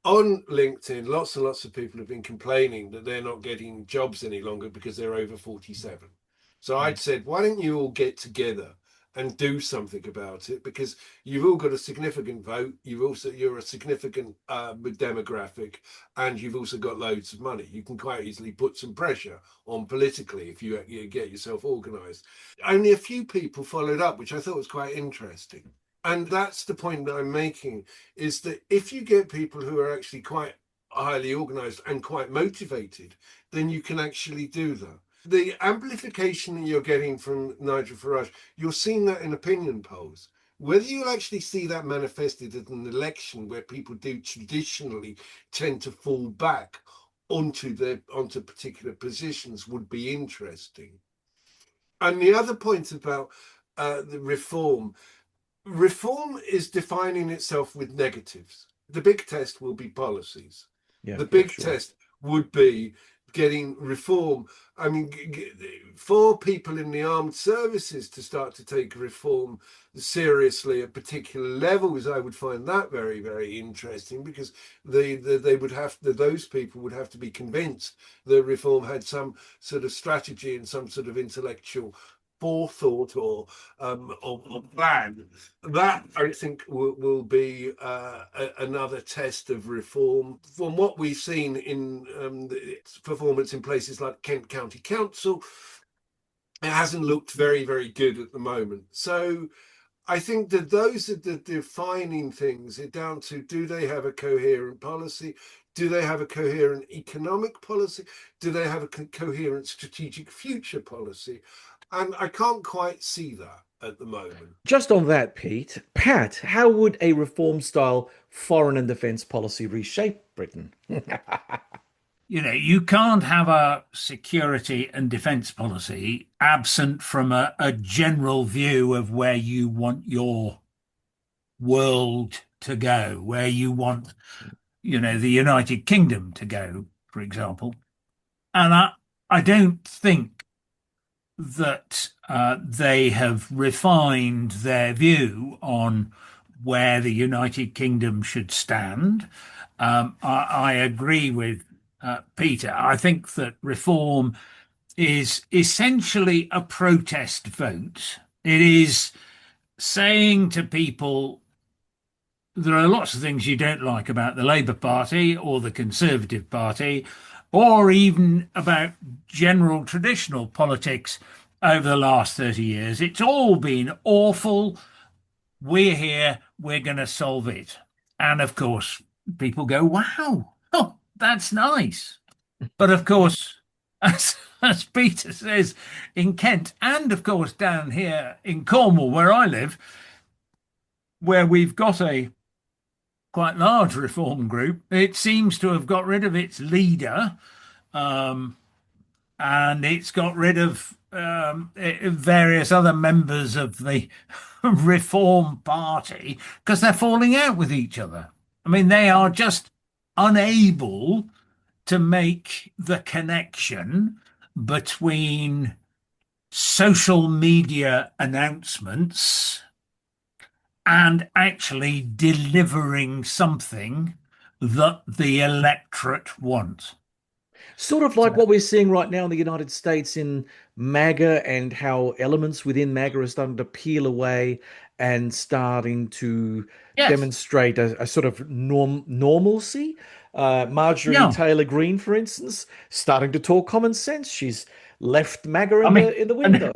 on LinkedIn, lots and lots of people have been complaining that they're not getting jobs any longer because they're over 47. So I'd said, why don't you all get together and do something about it? Because you've all got a significant vote. You're a significant demographic, and you've also got loads of money. You can quite easily put some pressure on politically if you get yourself organized. Only a few people followed up, which I thought was quite interesting. And that's the point that I'm making, is that if you get people who are actually quite highly organized and quite motivated, then you can actually do that. The amplification that you're getting from Nigel Farage, you're seeing that in opinion polls. Whether you'll actually see that manifested at an election where people do traditionally tend to fall back onto particular positions would be interesting. And the other point about the reform is defining itself with negatives. The big test will be policies. The big test would be getting reform. I mean, for people in the armed services to start to take reform seriously at particular levels, I would find that very, very interesting, because they would have those people would have to be convinced that reform had some sort of strategy and some sort of intellectual forethought or plan. That, I think, will be another test of reform. From what we've seen in its performance in places like Kent County Council, it hasn't looked very, very good at the moment. So I think that those are the defining things. It's down to, do they have a coherent policy? Do they have a coherent economic policy? Do they have a coherent strategic future policy? And I can't quite see that at the moment. Just on that, Pat, how would a reform-style foreign and defence policy reshape Britain? You can't have a security and defence policy absent from a general view of where you want your world to go, where you want, the United Kingdom to go, for example. And I don't think that they have refined their view on where the United Kingdom should stand. I agree with Peter. I think that reform is essentially a protest vote. It is saying to people, there are lots of things you don't like about the Labour Party or the Conservative Party, or even about general traditional politics over the last 30 years. It's all been awful. We're here. We're going to solve it. And of course, people go, wow, oh, that's nice. But of course, as Peter says, in Kent, and of course down here in Cornwall, where I live, where we've got a quite large reform group, it seems to have got rid of its leader, and it's got rid of various other members of the Reform Party because they're falling out with each other. I mean, they are just unable to make the connection between social media announcements and actually delivering something that the electorate wants. Sort of like what we're seeing right now in the United States in MAGA, and how elements within MAGA are starting to peel away and starting to demonstrate a sort of normalcy. Marjorie Taylor Greene, for instance, starting to talk common sense. She's left MAGA in the window.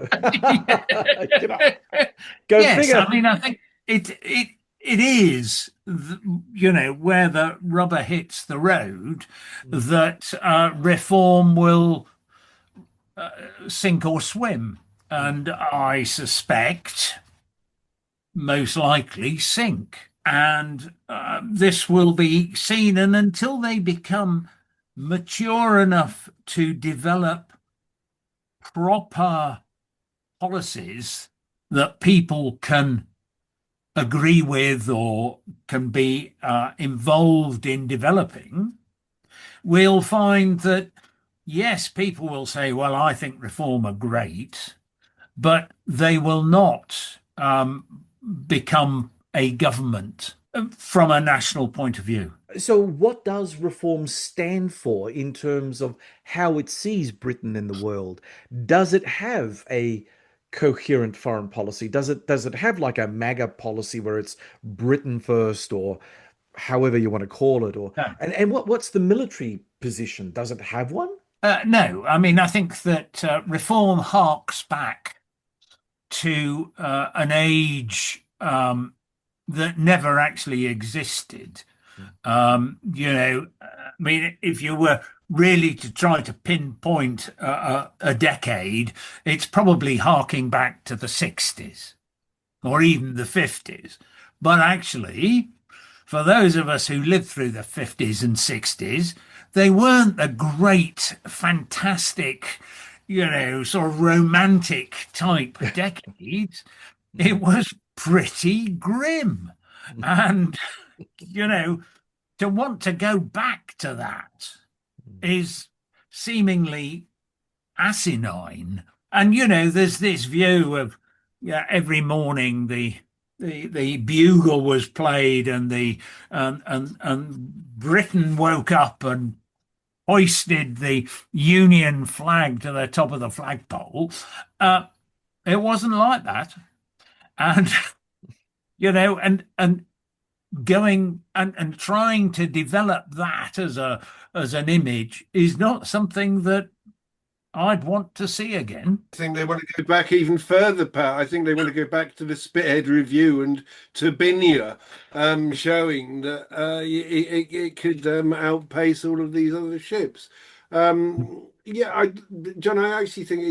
Go figure. I mean, I think it is, where the rubber hits the road, that reform will sink or swim. and I suspect most likely sink. And this will be seen, and until they become mature enough to develop proper policies that people can agree with or can be involved in developing, we'll find that, yes, people will say, well, I think reform are great, but they will not become a government from a national point of view. So, what does reform stand for in terms of how it sees Britain in the world? Does it have a coherent foreign policy? Does it have like a MAGA policy where it's Britain first, or however you want to call it? Or No. and what's the military position? Does it have one? No, I mean, I think that reform harks back to an age that never actually existed. I mean, if you were really to try to pinpoint a decade, it's probably harking back to the 60s or even the 50s. But actually, for those of us who lived through the 50s and 60s, they weren't the great, fantastic, sort of romantic type decades. It was pretty grim. And, to want to go back to that is seemingly asinine. And, there's this view of, every morning the bugle was played and and Britain woke up and hoisted the Union flag to the top of the flagpole. It wasn't like that, and and going and trying to develop that as an image is not something that I'd want to see again. I think they want to go back even further, Pat. I think they want to go back to the Spithead Review and to Binia, showing that it could outpace all of these other ships. John, I actually think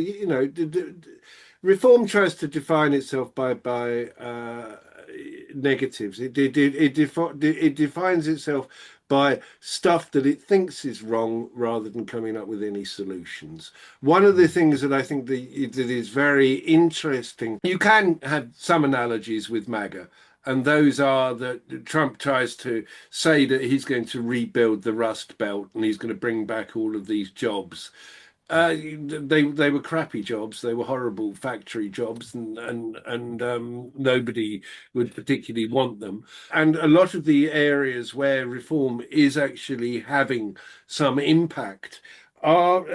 reform tries to define itself by negatives. It defines itself by stuff that it thinks is wrong rather than coming up with any solutions. One of the things that I think that is very interesting, you can have some analogies with MAGA, and those are that Trump tries to say that he's going to rebuild the Rust Belt and he's going to bring back all of these jobs. They were crappy jobs. They were horrible factory jobs, and nobody would particularly want them. And a lot of the areas where reform is actually having some impact are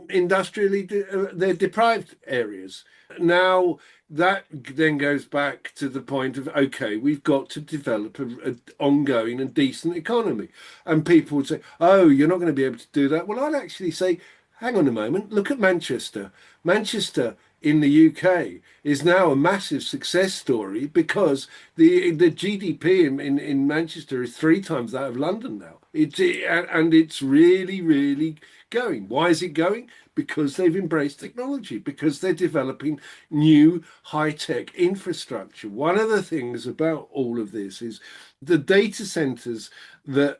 industrially they're deprived areas. Now that then goes back to the point of, okay, we've got to develop an ongoing and decent economy. And people would say, oh, you're not going to be able to do that. Well, I'd actually say, hang on a moment, look at Manchester. Manchester in the UK is now a massive success story because the GDP in Manchester is 3 times that of London now. And it's really, really going. Why is it going? Because they've embraced technology, because they're developing new high-tech infrastructure. One of the things about all of this is the data centers that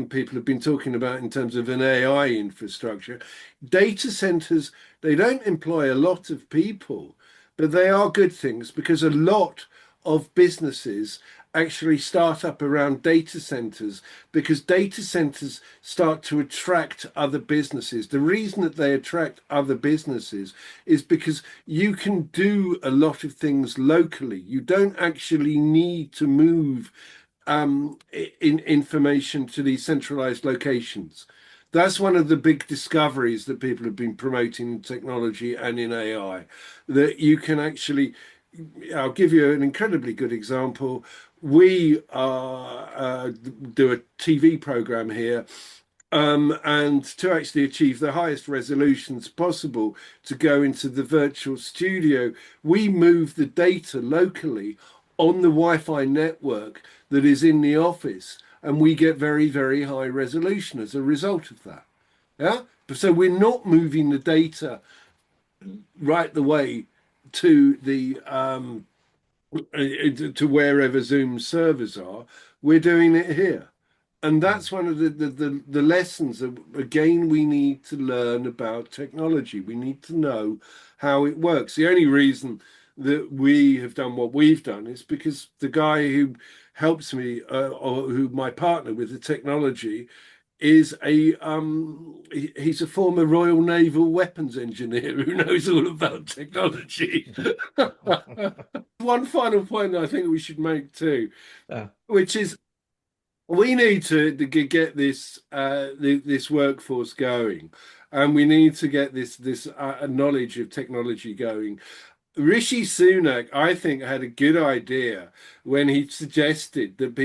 people have been talking about in terms of an AI infrastructure. Data centers, they don't employ a lot of people, but they are good things because a lot of businesses actually start up around data centers because data centers start to attract other businesses. The reason that they attract other businesses is because you can do a lot of things locally. You don't actually need to move in information to these centralized locations. That's one of the big discoveries that people have been promoting in technology and in AI, that you can actually, I'll give you an incredibly good example. We do a TV program here, and to actually achieve the highest resolutions possible to go into the virtual studio, we move the data locally on the Wi-Fi network that is in the office, and we get very, very high resolution as a result of that. Yeah. So we're not moving the data right the way to the to wherever Zoom servers are. We're doing it here. And that's one of the lessons that, again, we need to learn about technology. We need to know how it works. The only reason that we have done what we've done is because the guy who helps me, or who my partner with the technology, is he's a former Royal Naval weapons engineer who knows all about technology. One final point that I think we should make too, which is we need to get this this workforce going, and we need to get this knowledge of technology going. Rishi Sunak, I think, had a good idea when he suggested that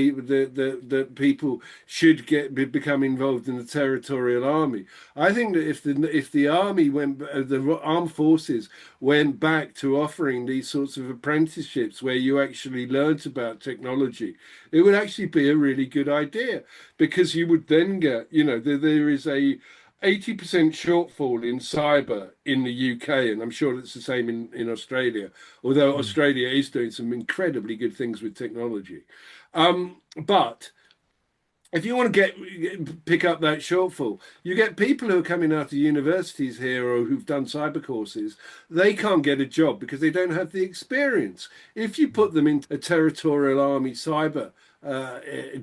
people should become involved in the territorial army. I think that if the army the armed forces went back to offering these sorts of apprenticeships where you actually learnt about technology, it would actually be a really good idea, because you would then get, there is a 80% shortfall in cyber in the UK, and I'm sure it's the same in Australia, although Australia is doing some incredibly good things with technology. But if you want to pick up that shortfall, you get people who are coming out of universities here or who've done cyber courses. They can't get a job because they don't have the experience. If you put them in a territorial army cyber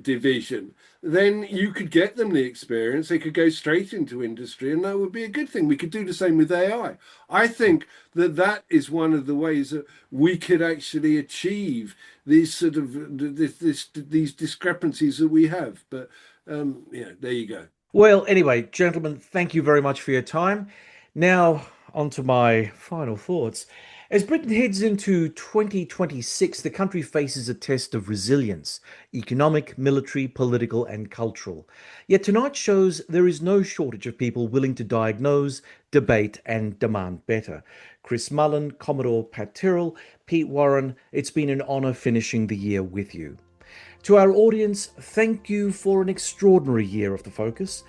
division, then you could get them the experience. They could go straight into industry, and that would be a good thing. We could do the same with AI. I think that is one of the ways that we could actually achieve these sort of these discrepancies that we have. But yeah, there you go. Well, anyway, gentlemen, thank you very much for your time. Now, on to my final thoughts. As Britain heads into 2026, the country faces a test of resilience, economic, military, political, and cultural. Yet tonight shows there is no shortage of people willing to diagnose, debate, and demand better. Chris Mullen, Commodore Pat Tyrrell, Pete Warren, it's been an honour finishing the year with you. To our audience, thank you for an extraordinary year of The Focus.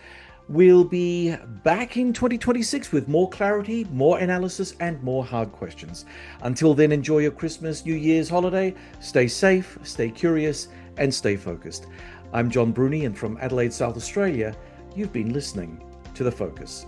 We'll be back in 2026 with more clarity, more analysis, and more hard questions. Until then, enjoy your Christmas, New Year's holiday. Stay safe, stay curious, and stay focused. I'm John Bruni, and from Adelaide, South Australia, you've been listening to The Focus.